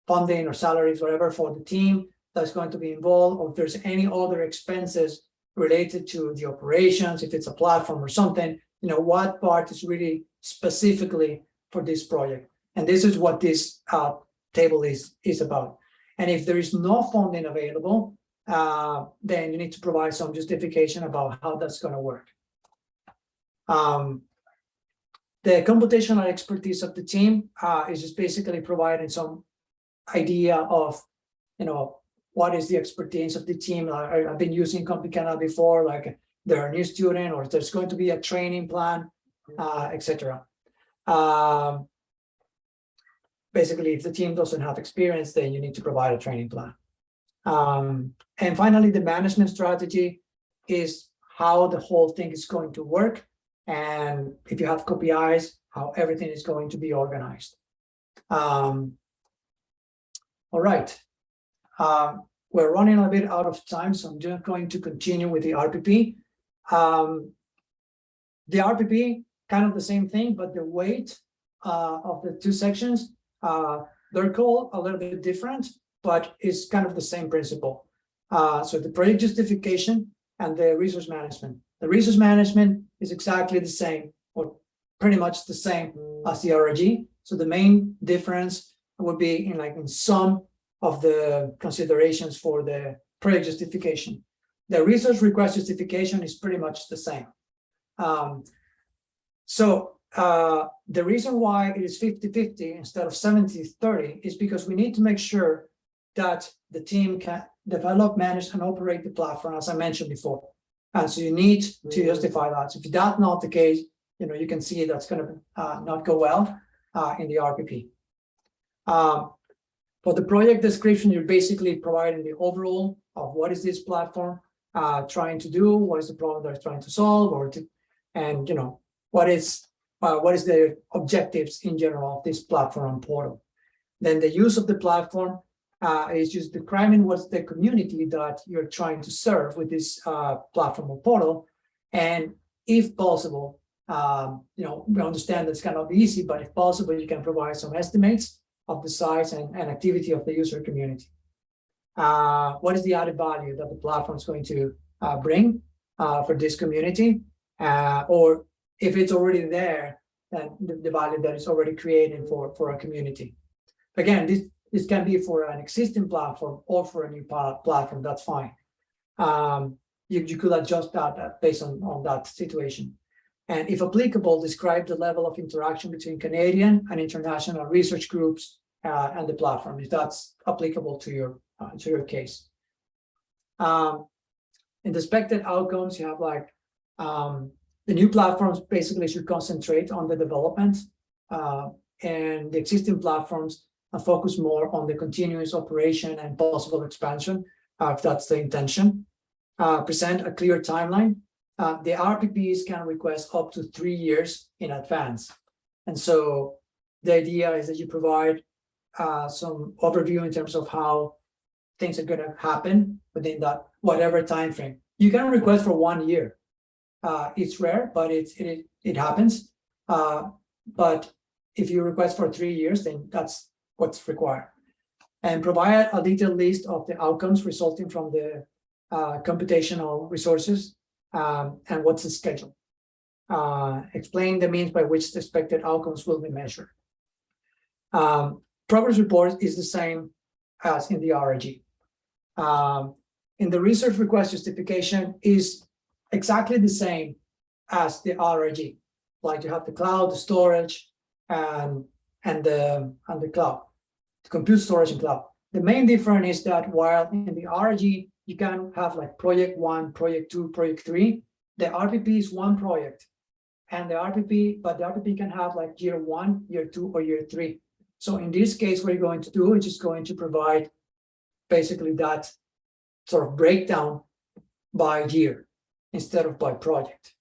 funding or salaries, whatever, for the team, that's going to be involved, or if there's any other expenses related to the operations, if it's a platform or something, what part is really specifically for this project. And this is what this table is about. And if there is no funding available, then you need to provide some justification about how that's going to work. The computational expertise of the team is just basically providing some idea of, what is the expertise of the team. I've been using CompuCanal before, like they're a new student, or there's going to be a training plan, etc. Basically, if the team doesn't have experience, then you need to provide a training plan. And finally, the management strategy is how the whole thing is going to work. And if you have KPIs, how everything is going to be organized. All right. We're running a bit out of time, so I'm just going to continue with the RPP. The RPP, kind of the same thing, but the weight of the two sections, they're called a little bit different, but it's kind of the same principle. So the project justification and the resource management. The resource management is exactly the same, or pretty much the same as the RAG. So the main difference would be in some of the considerations for the project justification. The resource request justification is pretty much the same. The reason why it is 50-50 instead of 70-30 is because we need to make sure that the team can develop, manage, and operate the platform, as I mentioned before. And so you need to justify that. So if that's not the case, you can see that's going to not go well in the RPP. For the project description, you're basically providing the overall of what is this platform trying to do, what is the problem they're trying to solve, what is the objectives in general of this platform and portal. Then the use of the platform is just describing what's the community that you're trying to serve with this platform or portal. And if possible, we understand that's kind of easy, but if possible, you can provide some estimates of the size and activity of the user community. What is the added value that the platform is going to bring for this community? Or if it's already there, then the value that is already created for a community. Again, this can be for an existing platform or for a new platform, that's fine. You could adjust that based on that situation. And if applicable, describe the level of interaction between Canadian and international research groups and the platform, if that's applicable to your case. In the expected outcomes, you have the new platforms basically should concentrate on the development, and the existing platforms focus more on the continuous operation and possible expansion, if that's the intention. Present a clear timeline. The RPPs can request up to 3 years in advance. And so the idea is that you provide some overview in terms of how things are going to happen within that whatever time frame. You can request for 1 year. It's rare, but it happens. But if you request for 3 years, then that's what's required. And provide a detailed list of the outcomes resulting from the computational resources and what's the schedule. Explain the means by which the expected outcomes will be measured. Progress report is the same as in the RAG. In the research request justification is exactly the same as the RAG. Like you have the cloud, the storage, and the cloud, the compute, storage, and cloud. The main difference is that while in the RAG you can have project 1, project 2, project 3, the RPP is one project, and the RPP can have year 1, year 2, or year 3. So in this case, what you're going to do is just going to provide basically that sort of breakdown by year instead of by project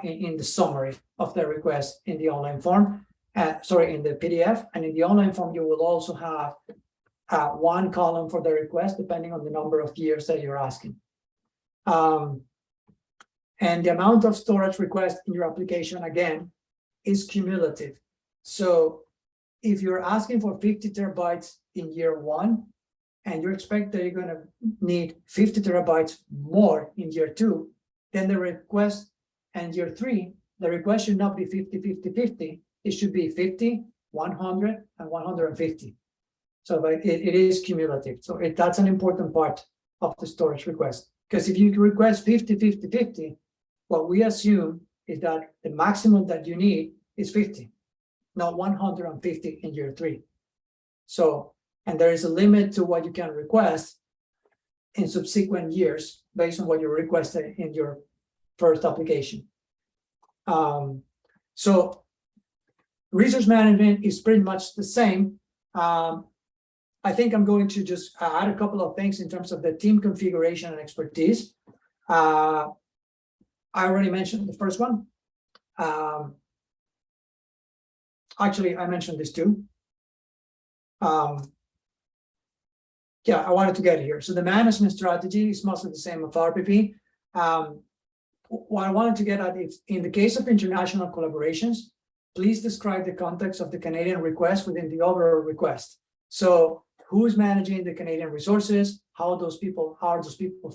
in the summary of the request in the online form, in the PDF. And in the online form, you will also have one column for the request, depending on the number of years that you're asking. And the amount of storage requests in your application, again, is cumulative. So if you're asking for 50 terabytes in year 1, and you expect that you're going to need 50 terabytes more in year 2, then the request, and year 3, the request should not be 50, 50, 50. It should be 50, 100, and 150. So it is cumulative. So that's an important part of the storage request. Because if you request 50, 50, 50, what we assume is that the maximum that you need is 50, not 150 in year 3. So, and there is a limit to what you can request in subsequent years based on what you requested in your first application. So resource management is pretty much the same. I think I'm going to just add a couple of things in terms of the team configuration and expertise. I already mentioned the first one. Actually, I mentioned this too. Yeah, I wanted to get here. So the management strategy is mostly the same with RPP. What I wanted to get at is, in the case of international collaborations, please describe the context of the Canadian request within the overall request. So who is managing the Canadian resources? How are those people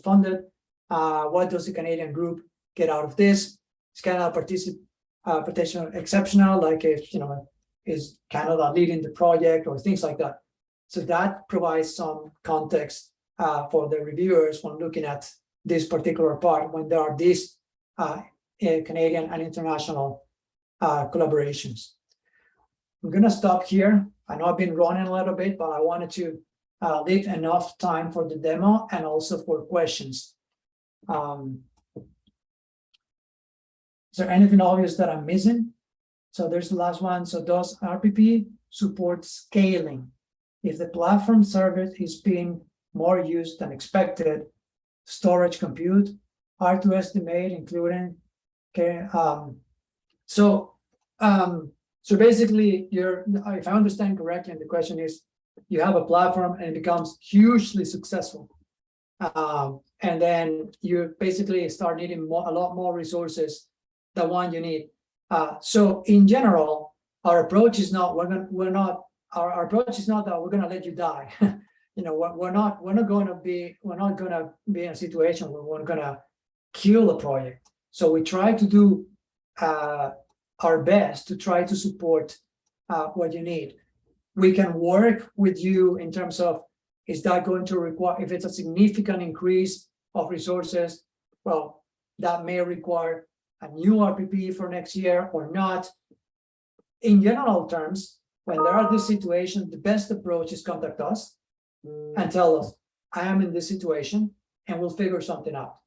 funded? What does the Canadian group get out of this? Is Canada participation exceptional? Like if, is Canada leading the project or things like that? So that provides some context for the reviewers when looking at this particular part, when there are these Canadian and international collaborations. I'm going to stop here. I know I've been running a little bit, but I wanted to leave enough time for the demo and also for questions. Is there anything obvious that I'm missing? So there's the last one. So does RPP support scaling? If the platform service is being more used than expected, storage compute, hard to estimate, including, okay. So basically, if I understand correctly, and the question is, you have a platform and it becomes hugely successful, and then you basically start needing a lot more resources than one you need. So in general, our approach is not our approach is not that we're going to let you die. We're not going to be in a situation where we're going to kill a project. So we try to do our best to try to support what you need. We can work with you in terms of, is that going to require, if it's a significant increase of resources, well, that may require a new RPP for next year or not. In general terms, when there are these situations, the best approach is contact us and tell us, I am in this situation, and we'll figure something out.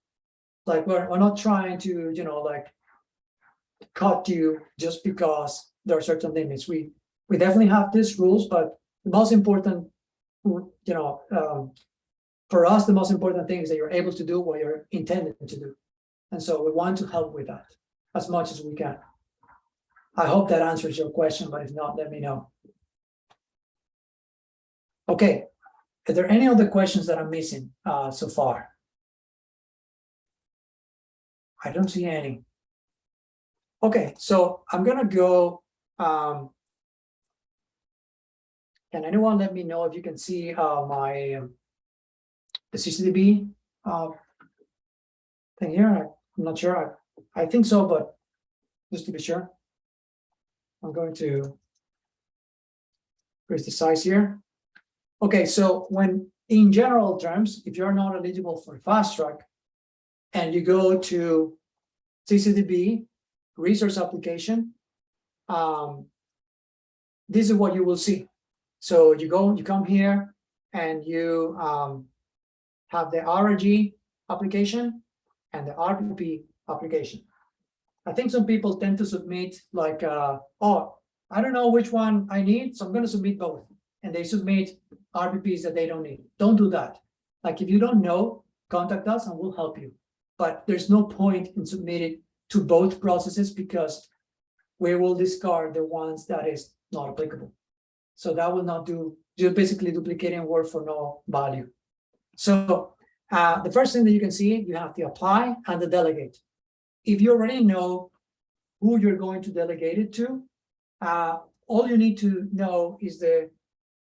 Like we're not trying to, cut you just because there are certain limits. We definitely have these rules, but the most important, for us, the most important thing is that you're able to do what you're intended to do. And so we want to help with that as much as we can. I hope that answers your question, but if not, let me know. Okay, are there any other questions that I'm missing so far? I don't see any. Okay, so I'm gonna go. Can anyone let me know if you can see the Ccdb thing here? I'm not sure. I think so, but just to be sure, I'm going to increase the size here. Okay, so when in general terms, if you're not eligible for fast track and you go to Ccdb resource application, this is what you will see. So you come here and you have the RAG application and the RPP application. I think some people tend to submit like, oh, I don't know which one I need, so I'm going to submit both. And they submit RPPs that they don't need. Don't do that. Like if you don't know, contact us and we'll help you. But there's no point in submitting to both processes because we will discard the ones that is not applicable. So that will not do, you're basically duplicating work for no value. So the first thing that you can see, you have the apply and the delegate. If you already know who you're going to delegate it to, all you need to know is the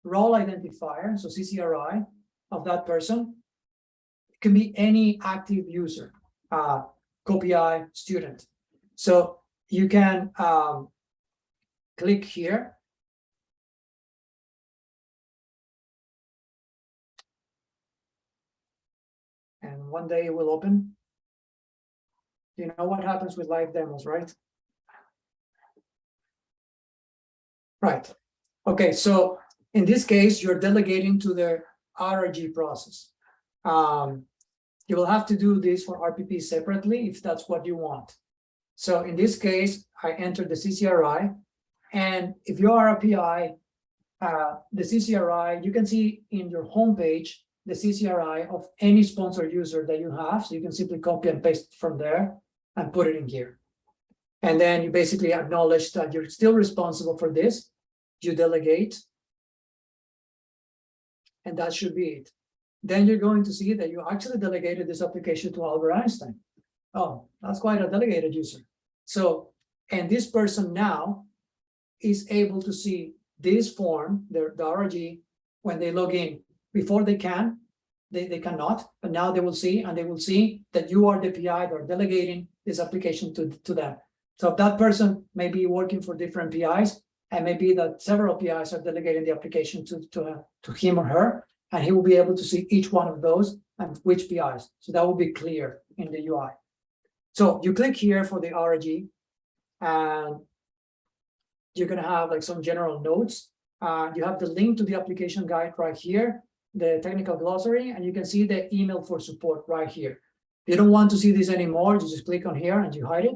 role identifier, so CCRI, of that person. It can be any active user, copy student. So you can click here. And one day it will open. You know what happens with live demos, right? Right. Okay, so in this case, you're delegating to the RRG process. You will have to do this for RPP separately if that's what you want. So in this case, I entered the CCRI, and if you are a PI, the CCRI, you can see in your homepage the CCRI of any sponsor user that you have. So you can simply copy and paste from there and put it in here. And then you basically acknowledge that you're still responsible for this. You delegate, and that should be it. Then you're going to see that you actually delegated this application to Albert Einstein. Oh, that's quite a delegated user. So, and this person now is able to see this form, the RRG, when they log in. Before they cannot, but now they will see, and they will see that you are the PI that are delegating this application to them. So if that person may be working for different PIs, and maybe that several PIs are delegating the application to him or her, and he will be able to see each one of those and which PIs. So that will be clear in the UI. So you click here for the RRG, and you're going to have like some general notes. You have the link to the application guide right here, the technical glossary, and you can see the email for support right here. If you don't want to see this anymore, you just click on here and you hide it.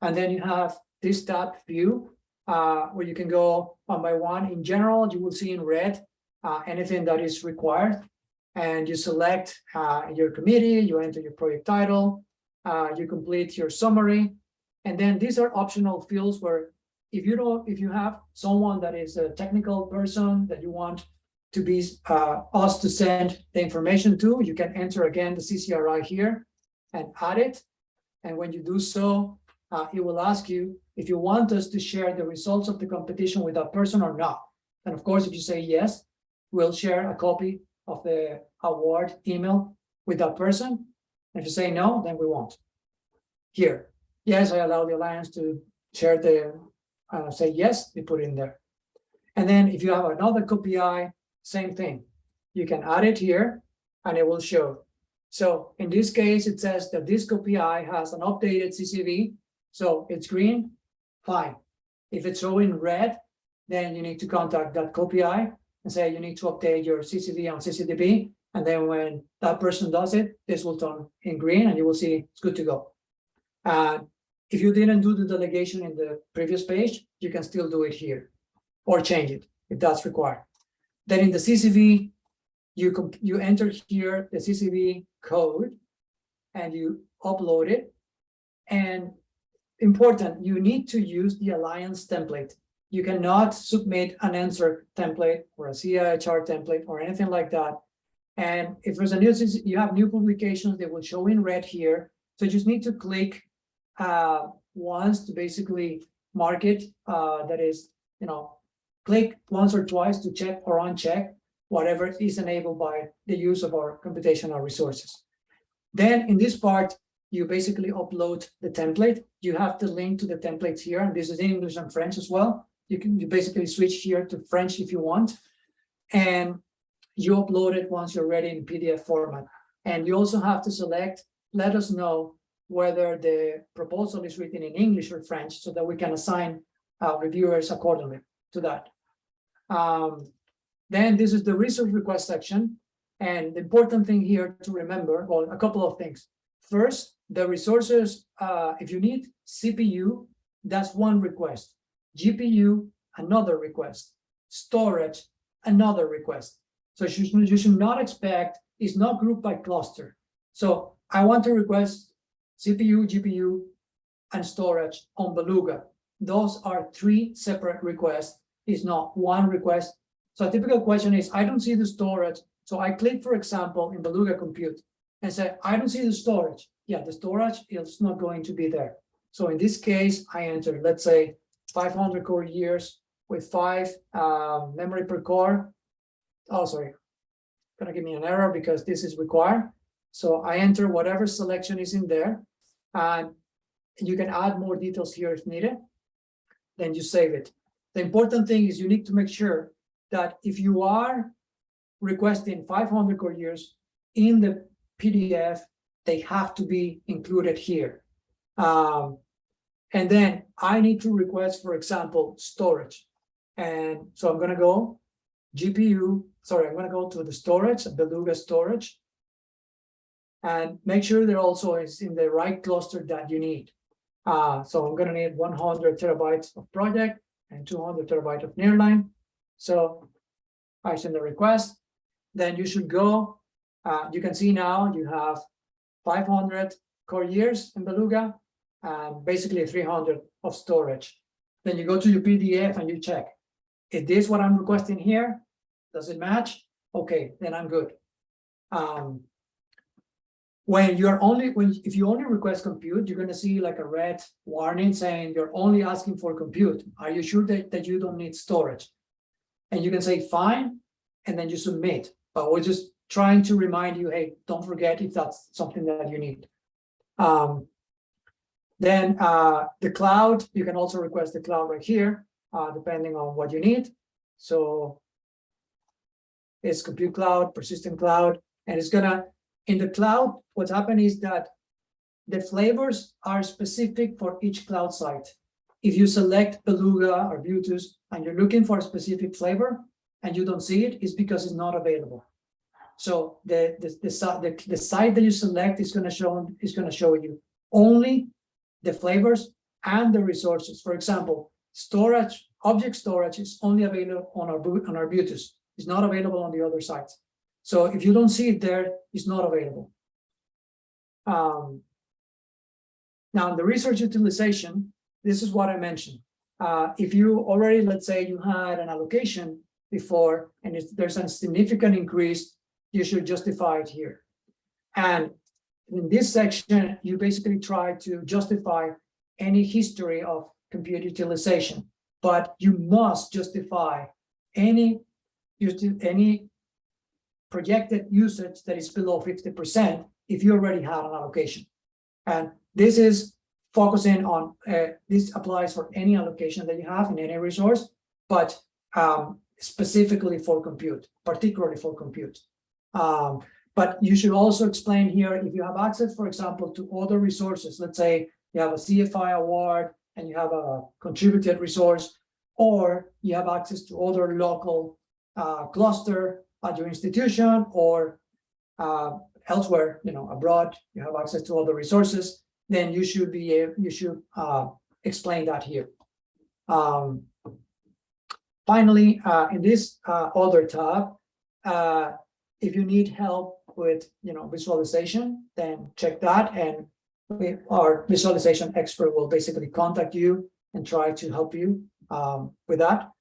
And then you have this tab view, where you can go one by one. In general, you will see in red anything that is required, and you select your committee, you enter your project title, you complete your summary, and then these are optional fields where if you have someone that is a technical person that you want to be us to send the information to, you can enter again the CCRI here and add it. And when you do so, it will ask you if you want us to share the results of the competition with that person or not. And of course, if you say yes, we'll share a copy of the award email with that person. And if you say no, then we won't. Here, yes, I allow the Alliance to share the, say yes, we put it in there. And then if you have another co-PI, same thing. You can add it here and it will show. So in this case, it says that this co-PI has an updated CCV. So it's green, fine. If it's showing red, then you need to contact that co-PI and say you need to update your CCV on Ccdb. And then when that person does it, this will turn in green and you will see it's good to go. If you didn't do the delegation in the previous page, you can still do it here or change it if that's required. Then in the CCV, you enter here the CCV code and you upload it. And important, you need to use the Alliance template. You cannot submit an answer template or a CIHR template or anything like that. And if there's a new, you have new publications, they will show in red here. So you just need to click once to basically mark it. That is, click once or twice to check or uncheck whatever is enabled by the use of our computational resources. Then in this part, you basically upload the template. You have the link to the templates here, and this is in English and French as well. You basically switch here to French if you want, and you upload it once you're ready in PDF format. And you also have to select, let us know whether the proposal is written in English or French so that we can assign reviewers accordingly to that. Then this is the resource request section. And the important thing here to remember, well, a couple of things. First, the resources, if you need CPU, that's one request. GPU, another request. Storage, another request. So you should not expect, it's not grouped by cluster. So I want to request CPU, GPU, and storage on Beluga. Those are 3 separate requests. It's not one request. So a typical question is, I don't see the storage. So I click, for example, in Beluga Compute and say, I don't see the storage. Yeah, the storage is not going to be there. So in this case, I enter, let's say, 500 core years with 5 memory per core. Oh, sorry. gonna give me an error because this is required. So I enter whatever selection is in there, and you can add more details here if needed. Then you save it. The important thing is you need to make sure that if you are requesting 500 core years in the PDF, they have to be included here. And then I need to request, for example, storage. And so I'm going to go GPU, sorry, I'm going to go to the storage, Beluga storage, and make sure that also is in the right cluster that you need. So I'm going to need 100 terabytes of project and 200 terabytes of nearline. So I send the request. Then you should go. You can see now you have 500 core years in Beluga and basically 300 of storage. Then you go to your PDF and you check. Is this what I'm requesting here? Does it match? Okay, then I'm good. If you only request compute, you're going to see like a red warning saying you're only asking for compute. Are you sure that you don't need storage? And you can say fine, and then you submit. But we're just trying to remind you, hey, don't forget if that's something that you need. Then the cloud, you can also request the cloud right here, depending on what you need. So it's compute cloud, persistent cloud, and it's gonna, in the cloud, what's happened is that the flavors are specific for each cloud site. If you select Beluga or Bluetooth and you're looking for a specific flavor and you don't see it, it's because it's not available. So the site that you select is going to show you only the flavors and the resources. For example, storage, object storage is only available on our Bluetooth. It's not available on the other sites. So if you don't see it there, it's not available. Now, the resource utilization, this is what I mentioned. If you already, let's say you had an allocation before, and there's a significant increase, you should justify it here. And in this section, you basically try to justify any history of compute utilization, but you must justify any projected usage that is below 50% if you already had an allocation. And this is focusing on, this applies for any allocation that you have in any resource, but specifically for compute, particularly for compute. But you should also explain here if you have access, for example, to other resources. Let's say you have a CFI award and you have a contributed resource, or you have access to other local cluster at your institution, or elsewhere, abroad, you have access to other resources, then you should explain that here. Finally, in this other tab, if you need help with visualization, then check that, and our visualization expert will basically contact you and try to help you with that.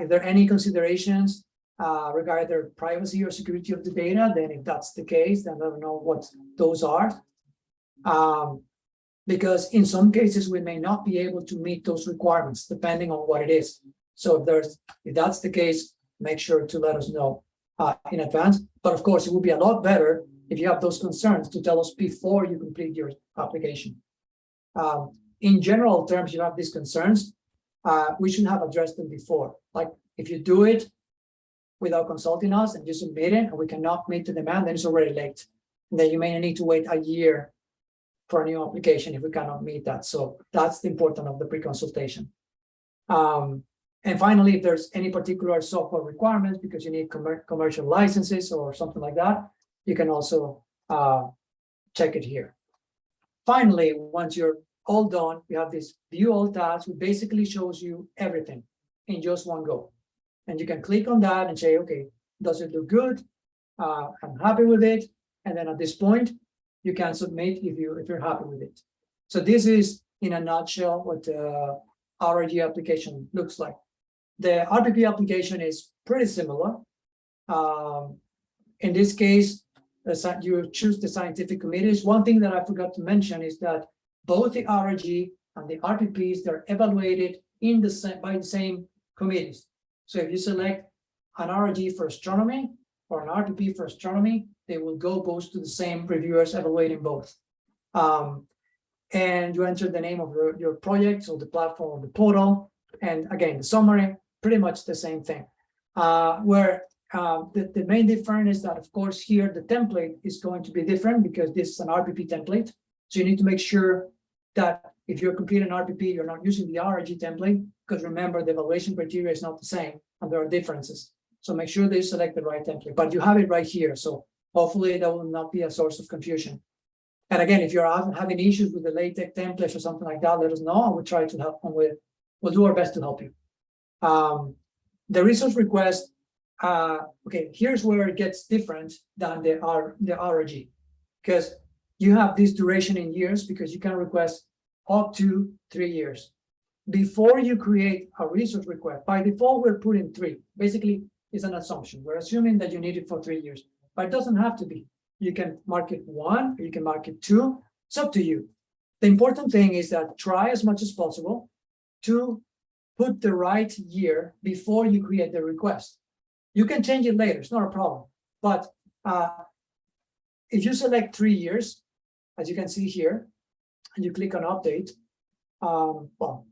If there are any considerations regarding the privacy or security of the data, then if that's the case, then let them know what those are. Because in some cases, we may not be able to meet those requirements depending on what it is. So if that's the case, make sure to let us know in advance. But of course, it would be a lot better if you have those concerns to tell us before you complete your application. In general terms, you have these concerns, we should have addressed them before. Like if you do it without consulting us and you submit it and we cannot meet the demand, then it's already late. And then you may need to wait a year for a new application if we cannot meet that. So that's the importance of the pre-consultation. And finally, if there's any particular software requirements because you need commercial licenses or something like that, you can also check it here. Finally, once you're all done, you have this view all tabs, which basically shows you everything in just one go. And you can click on that and say, okay, does it look good? I'm happy with it. And then at this point, you can submit if you're happy with it. So this is, in a nutshell, what the RAG application looks like. The RPP application is pretty similar. In this case, you choose the scientific committees. One thing that I forgot to mention is that both the RAG and the RPPs, they're evaluated by the same committees. So if you select an RAG for astronomy, or an RPP for astronomy, they will go both to the same reviewers evaluating both. And you enter the name of your project, or the platform, or the portal, and again, the summary, pretty much the same thing. The main difference is that, of course, here the template is going to be different because this is an RPP template. So you need to make sure that if you're completing an RPP, you're not using the RRG template, because remember, the evaluation criteria is not the same and there are differences. So make sure that you select the right template, but you have it right here. So hopefully that will not be a source of confusion. And again, if you're having issues with the LaTeX templates or something like that, let us know. I will try to help. We'll do our best to help you. The resource request. Okay, here's where it gets different than the RRG, because you have this duration in years, because you can request up to 3 years. Before you create a resource request, by default, we're putting 3. Basically, it's an assumption. We're assuming that you need it for 3 years, but it doesn't have to be. You can mark it 1, or you can mark it 2. It's up to you. The important thing is that try as much as possible to put the right year before you create the request. You can change it later, it's not a problem. But if you select 3 years, as you can see here, and you click on update, well,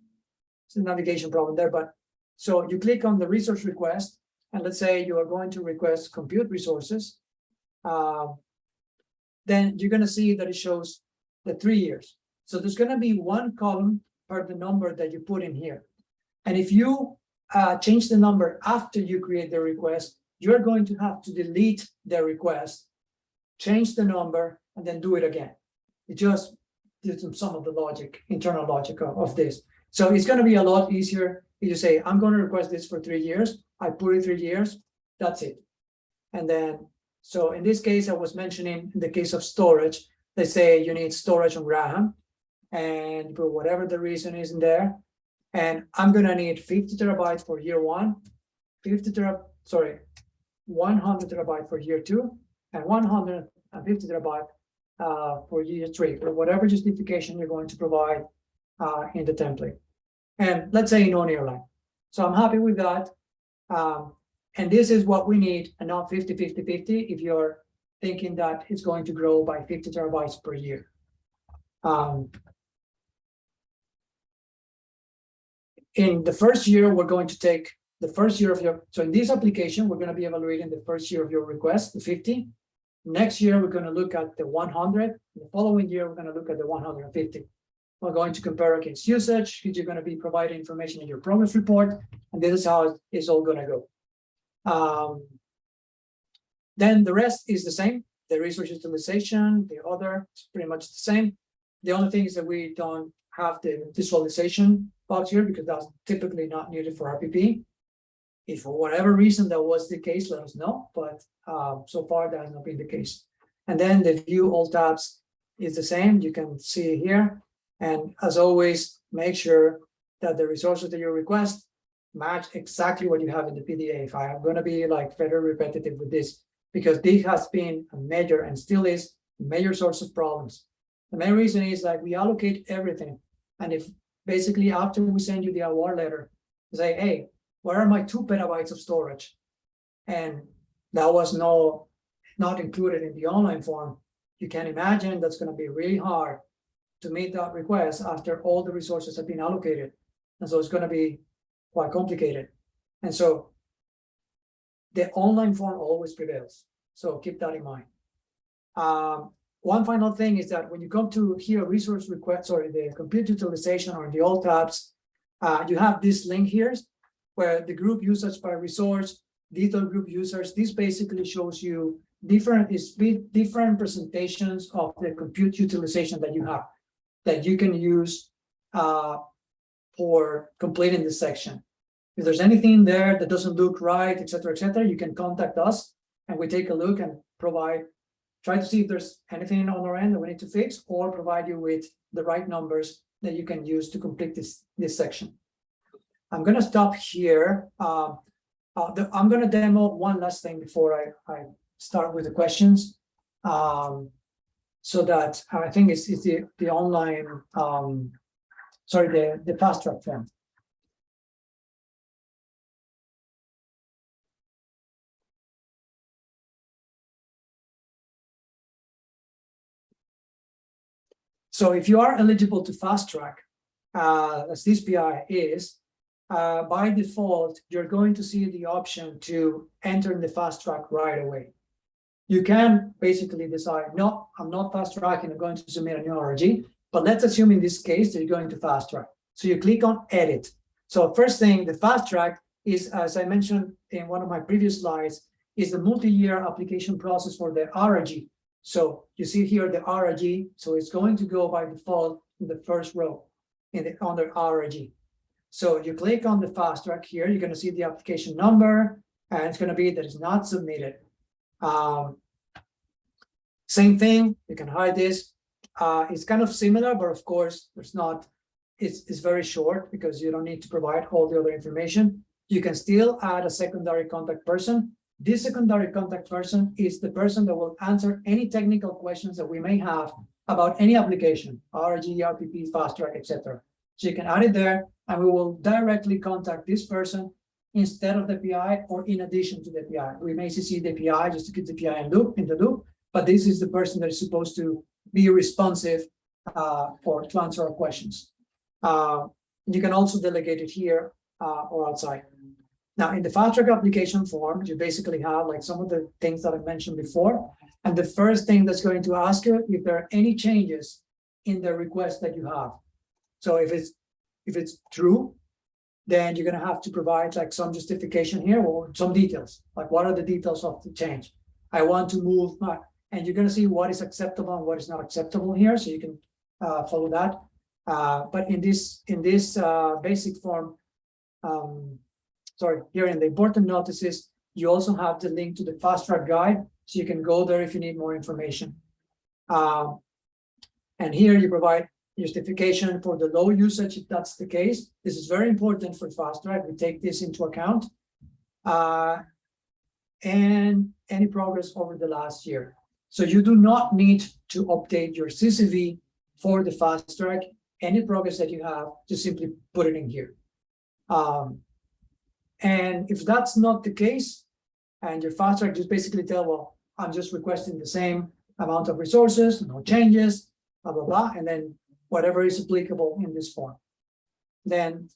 it's a navigation problem there, but so you click on the resource request, and let's say you are going to request compute resources, then you're going to see that it shows the 3 years. So there's going to be 1 column per the number that you put in here. And if you change the number after you create the request, you're going to have to delete the request, change the number, and then do it again. It just did some of the logic, internal logic of this. So it's going to be a lot easier if you say, I'm going to request this for 3 years. I put it 3 years, that's it. And then, so in this case, I was mentioning in the case of storage, they say you need storage on Graham, and you put whatever the reason is in there. And I'm going to need 50 terabytes for year 1, 100 terabytes for year 2, and 150 terabytes for year 3, or whatever justification you're going to provide in the template. And let's say non airline. So I'm happy with that. And this is what we need, and not 50, 50, 50 if you're thinking that it's going to grow by 50 terabytes per year. In the first year, we're going to take the first year of your, so in this application, we're going to be evaluating the first year of your request, the 50. Next year, we're going to look at the 100. The following year, we're going to look at the 150. We're going to compare against usage, because you're going to be providing information in your progress report, and this is how it's all going to go. Then the rest is the same. The resource utilization, the other, it's pretty much the same. The only thing is that we don't have the visualization box here, because that's typically not needed for RPP. If for whatever reason that was the case, let us know, but so far that has not been the case. And then the view all tabs is the same. You can see here. And as always, make sure that the resources that you request match exactly what you have in the PDF. I am going to be like very repetitive with this, because this has been a major, and still is, a major source of problems. The main reason is like we allocate everything. And if basically after we send you the award letter, say, hey, where are my 2 petabytes of storage? And that was not included in the online form. You can imagine that's going to be really hard to meet that request after all the resources have been allocated. And so it's going to be quite complicated. And so the online form always prevails. So keep that in mind. One final thing is that when you come to here, resource request, sorry, the compute utilization or the all tabs, you have this link here where the group usage by resource, detailed group users, this basically shows you different presentations of the compute utilization that you have, that you can use for completing this section. If there's anything there that doesn't look right, et cetera, you can contact us and we take a look and try to see if there's anything on our end that we need to fix, or provide you with the right numbers that you can use to complete this section. I'm going to stop here. I'm going to demo one last thing before I start with the questions. So that I think it's the online, the fast track form. So if you are eligible to fast track, as this PI is, by default, you're going to see the option to enter in the fast track right away. You can basically decide, no, I'm not fast tracking, I'm going to submit a new RRG, but let's assume in this case that you're going to fast track. So you click on edit. So first thing, the fast track is, as I mentioned in one of my previous slides, is the multi-year application process for the RRG. So you see here the RRG, so it's going to go by default in the first row under RRG. So you click on the fast track here, you're going to see the application number, and it's going to be that it's not submitted. Same thing, you can hide this. It's kind of similar, but of course, it's very short because you don't need to provide all the other information. You can still add a secondary contact person. This secondary contact person is the person that will answer any technical questions that we may have about any application, RRG, RPP, fast track, etc. So you can add it there, and we will directly contact this person instead of the PI or in addition to the PI. We may CC the PI just to keep the PI in the loop, but this is the person that is supposed to be responsive to answer our questions. You can also delegate it here or outside. Now, in the fast track application form, you basically have like some of the things that I mentioned before. And the first thing that's going to ask you if there are any changes in the request that you have. So if it's true, then you're going to have to provide like some justification here or some details. Like, what are the details of the change? I want to move my, and you're going to see what is acceptable and what is not acceptable here, so you can follow that. But in this basic form, here in the important notices, you also have the link to the fast track guide, so you can go there if you need more information. And here you provide justification for the low usage if that's the case. This is very important for fast track. We take this into account. And any progress over the last year. So you do not need to update your CCV for the fast track. Any progress that you have, just simply put it in here. And if that's not the case, and your fast track just basically tell, well, I'm just requesting the same amount of resources, no changes, blah, blah, blah, and then whatever is applicable in this form. Then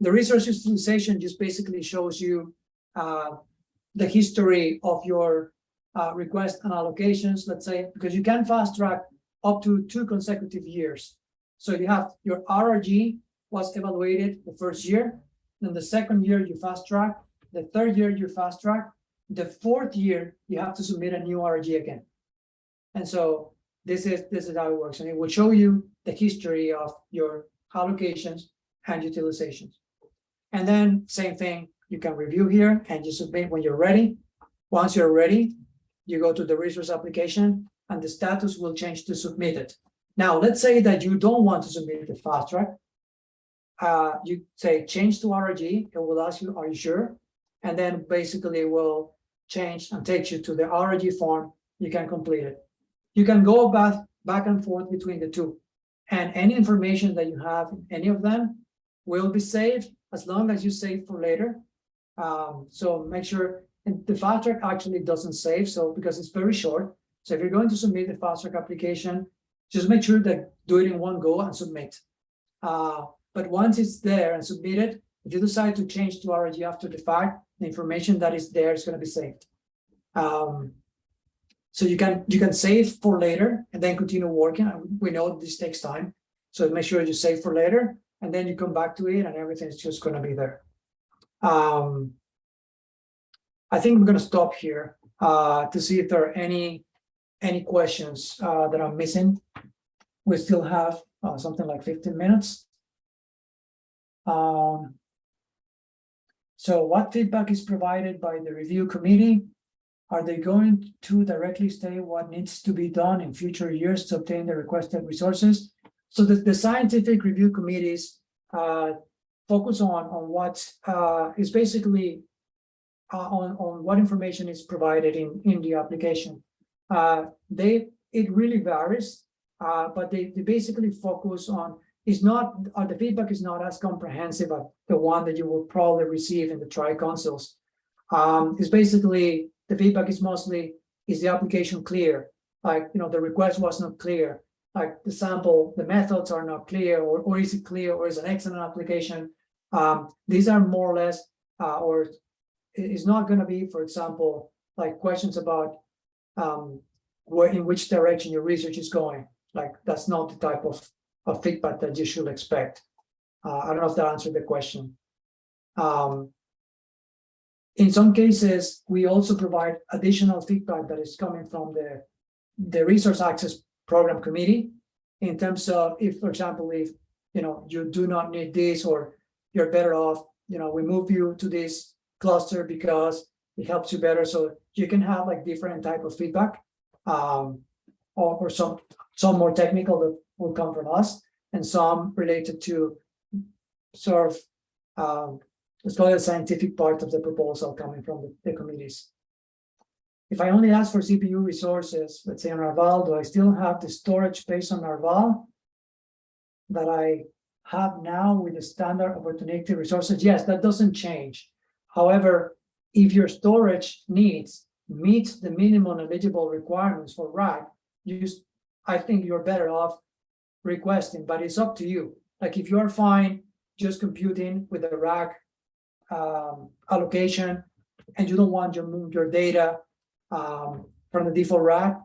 the resource utilization just basically shows you the history of your request and allocations, let's say, because you can fast track up to 2 consecutive years. So you have your RRG was evaluated the first year, then the second year you fast track, the third year you fast track, the fourth year you have to submit a new RRG again. And so this is how it works, and it will show you the history of your allocations and utilizations. And then same thing, you can review here and you submit when you're ready. Once you're ready, you go to the resource application and the status will change to submitted. Now, let's say that you don't want to submit the fast track. You say change to RRG, it will ask you, are you sure? And then basically it will change and takes you to the RRG form. You can complete it. You can go back and forth between the two. And any information that you have in any of them will be saved as long as you save for later. So make sure, and the fast track actually doesn't save, so because it's very short. So if you're going to submit the fast track application, just make sure that do it in one go and submit. But once it's there and submitted, if you decide to change to RRG after the fact, the information that is there is going to be saved. So you can save for later and then continue working. We know this takes time, so make sure you save for later and then you come back to it and everything's just going to be there. I think I'm going to stop here to see if there are any questions that I'm missing. We still have something like 15 minutes. So what feedback is provided by the review committee? Are they going to directly state what needs to be done in future years to obtain the requested resources? So the scientific review committees focus on what is basically on what information is provided in the application. It really varies, but they basically focus on, the feedback is not as comprehensive as the one that you will probably receive in the tri-consuls. It's basically, the feedback is mostly, is the application clear? Like, the request was not clear. like the sample, the methods are not clear, or is it clear, or is an excellent application. These are more or less, or it's not going to be, for example, like questions about where, in which direction your research is going. Like that's not the type of feedback that you should expect. I don't know if that answered the question. In some cases, we also provide additional feedback that is coming from the Resource Access Program Committee, in terms of if, for example, if you do not need this, or you're better off, we move you to this cluster because it helps you better. So you can have like different type of feedback, or some more technical that will come from us, and some related to sort of let's call it the scientific part of the proposal coming from the committees. If I only ask for CPU resources, let's say on Narval, do I still have the storage space on Narval that I have now with the standard opportunity resources? Yes, that doesn't change. However, if your storage needs meet the minimum eligible requirements for RAC, I think you're better off requesting, but it's up to you. Like if you're fine just computing with the RAC allocation, and you don't want your data from the default RAC,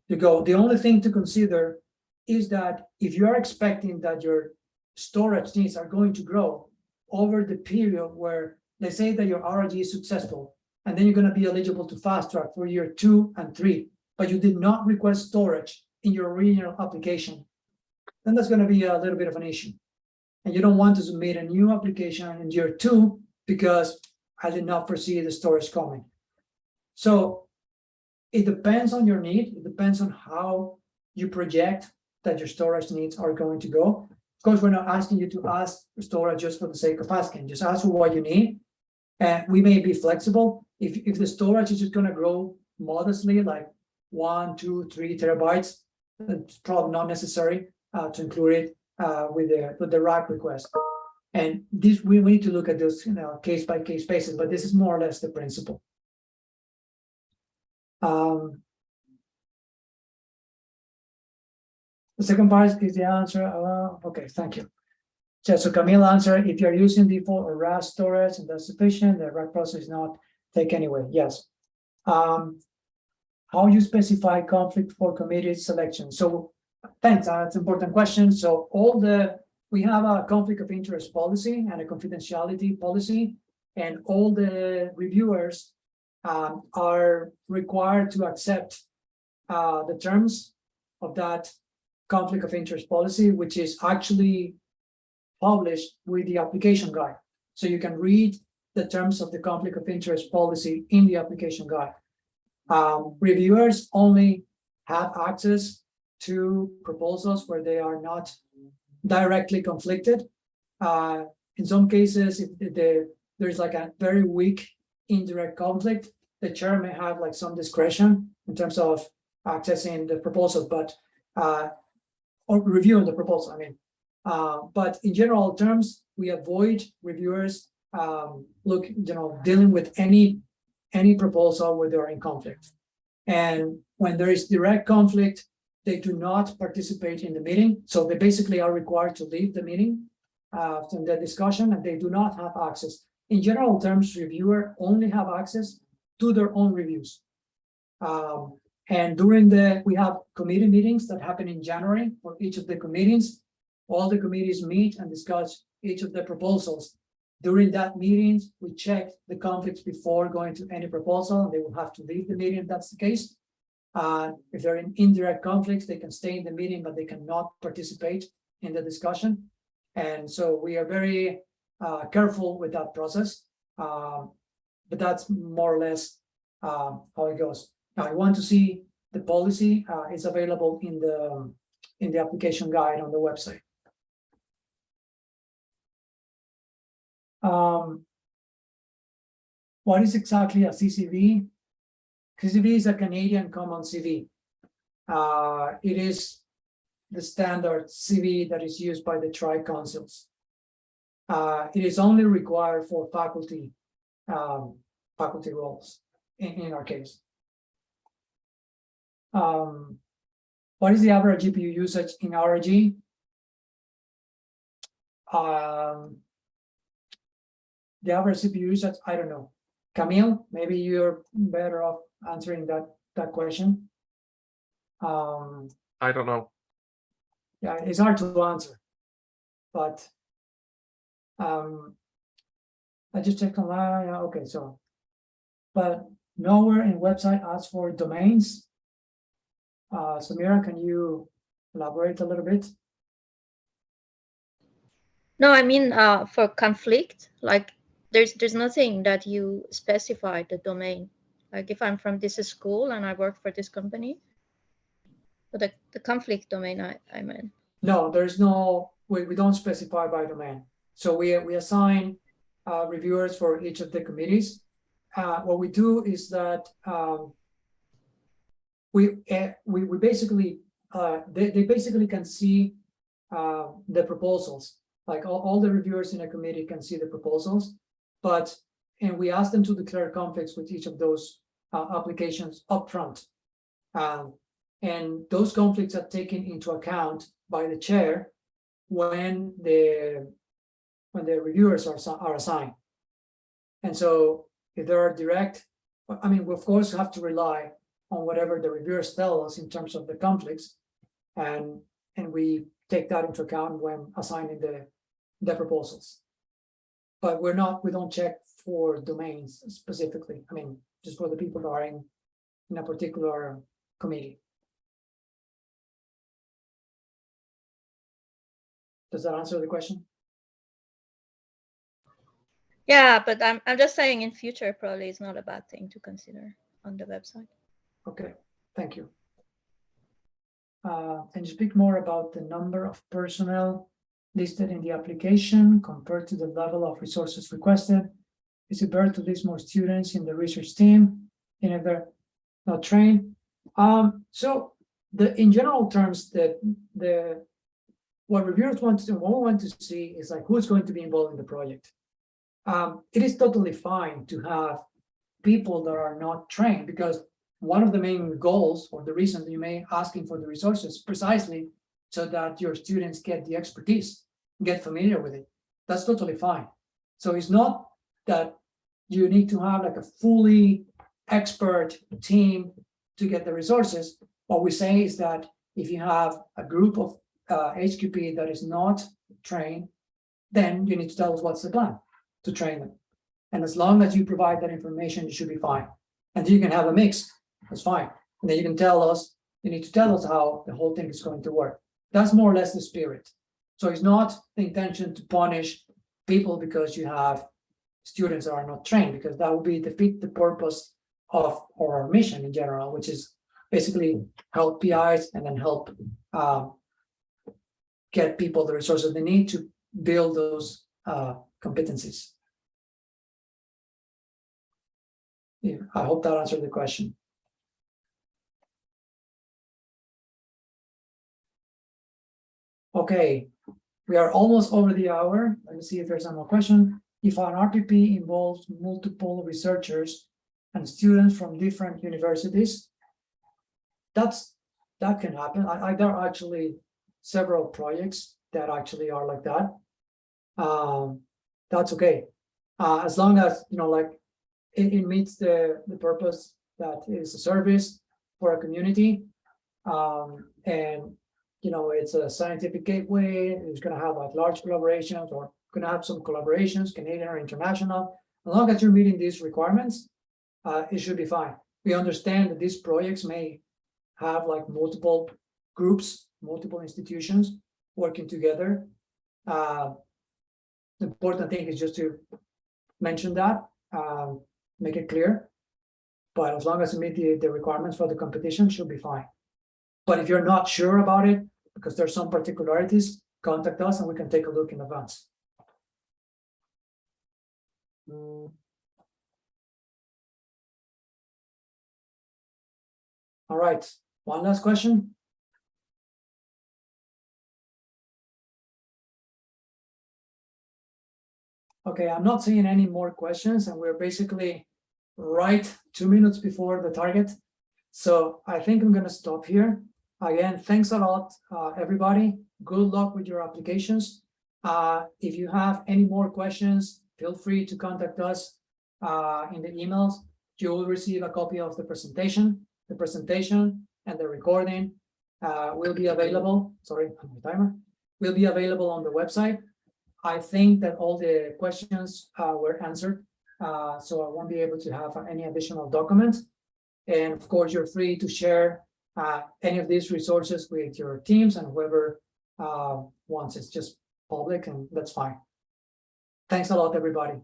you go. The only thing to consider is that if you are expecting that your storage needs are going to grow over the period where, let's say that your RAG is successful, and then you're going to be eligible to fast track for year 2 and 3, but you did not request storage in your original application, then that's going to be a little bit of an issue. And you don't want to submit a new application in year 2 because I did not foresee the storage coming. So it depends on your need. It depends on how you project that your storage needs are going to go. Of course, we're not asking you to ask for storage just for the sake of asking. Just ask for what you need. And we may be flexible. If the storage is just going to grow modestly, like 1, 2, 3 terabytes, it's probably not necessary to include it with the RAC request. And this, we need to look at those case by case basis, but this is more or less the principle. The second part is the answer. Okay, thank you. So Camille answered, if you're using default or RAS storage and that's sufficient, the RAC process is not take anyway. Yes. How you specify conflict for committee selection? So thanks, that's an important question. So we have a conflict of interest policy and a confidentiality policy, and all the reviewers are required to accept the terms of that conflict of interest policy, which is actually published with the application guide. So you can read the terms of the conflict of interest policy in the application guide. Reviewers only have access to proposals where they are not directly conflicted. In some cases, if there's like a very weak indirect conflict, the chair may have like some discretion in terms of accessing the proposal, but or reviewing the proposal, I mean. But in general terms, we avoid reviewers dealing with any proposal where they are in conflict. And when there is direct conflict, they do not participate in the meeting. So they basically are required to leave the meeting from the discussion, and they do not have access. In general terms, reviewer only have access to their own reviews. And we have committee meetings that happen in January for each of the committees. All the committees meet and discuss each of the proposals. During that meetings, we check the conflicts before going to any proposal, and they will have to leave the meeting if that's the case. If they're in indirect conflicts, they can stay in the meeting, but they cannot participate in the discussion. And so we are very careful with that process. But that's more or less how it goes. Now, I want to see the policy. It's available in the application guide on the website. What is exactly a CCV? CCV is a Canadian Common CV. It is the standard CV that is used by the tri-councils. It is only required for faculty roles in our case. What is the average GPU usage in RAG? The average CPU usage, I don't know. Camille, maybe you're better off answering that question. I don't know. Yeah, it's hard to answer, but I just checked online. Okay, so, but nowhere in website asks for domains. Samira, can you elaborate a little bit? No, I mean for conflict, like there's nothing that you specify the domain. Like if I'm from this school and I work for this company, but the conflict domain I meant. No, there's no, we don't specify by domain. So we assign reviewers for each of the committees. What we do is that we basically, they basically can see the proposals. Like all the reviewers in a committee can see the proposals, and we ask them to declare conflicts with each of those applications upfront. And those conflicts are taken into account by the chair when the reviewers are assigned. And so if there are direct, I mean, we of course have to rely on whatever the reviewers tell us in terms of the conflicts, and we take that into account when assigning the proposals. But we don't check for domains specifically. I mean, just for the people that are in a particular committee. Does that answer the question? Yeah, but I'm just saying in future probably it's not a bad thing to consider on the website. Okay, thank you. Can you speak more about the number of personnel listed in the application compared to the level of resources requested? Is it better to list more students in the research team, and if they're not trained? So in general terms, what reviewers want to do, what we want to see is like who's going to be involved in the project. It is totally fine to have people that are not trained, because one of the main goals or the reason that you may asking for the resources precisely so that your students get the expertise, get familiar with it. That's totally fine. So it's not that you need to have like a fully expert team to get the resources. What we say is that if you have a group of HQP that is not trained, then you need to tell us what's the plan to train them. And as long as you provide that information, you should be fine. And you can have a mix, that's fine. And then you can tell us, you need to tell us how the whole thing is going to work. That's more or less the spirit. So it's not the intention to punish people because you have students that are not trained, because that would be defeat the purpose of our mission in general, which is basically help PIs and then help get people the resources they need to build those competencies. Yeah, I hope that answered the question. Okay, we are almost over the hour. Let me see if there's some more question. If an RPP involves multiple researchers and students from different universities, that can happen. There are actually several projects that actually are like that. That's okay, as long as like it meets the purpose that is a service for a community, and it's a scientific gateway. It's going to have like large collaborations, or going to have some collaborations, Canadian or international. As long as you're meeting these requirements, it should be fine. We understand that these projects may have like multiple groups, multiple institutions working together. The important thing is just to mention that, make it clear. But as long as you meet the requirements for the competition, should be fine. But if you're not sure about it, because there's some particularities, contact us and we can take a look in advance. All right, one last question. Okay, I'm not seeing any more questions, and we're basically right 2 minutes before the target. So I think I'm going to stop here. Again, thanks a lot, everybody. Good luck with your applications. If you have any more questions, feel free to contact us in the emails. You will receive a copy of the presentation. The presentation and the recording will be available. Sorry, my timer will be available on the website. I think that all the questions were answered, so I won't be able to have any additional documents. And of course, you're free to share any of these resources with your teams and whoever wants. It's just public, and that's fine. Thanks a lot, everybody.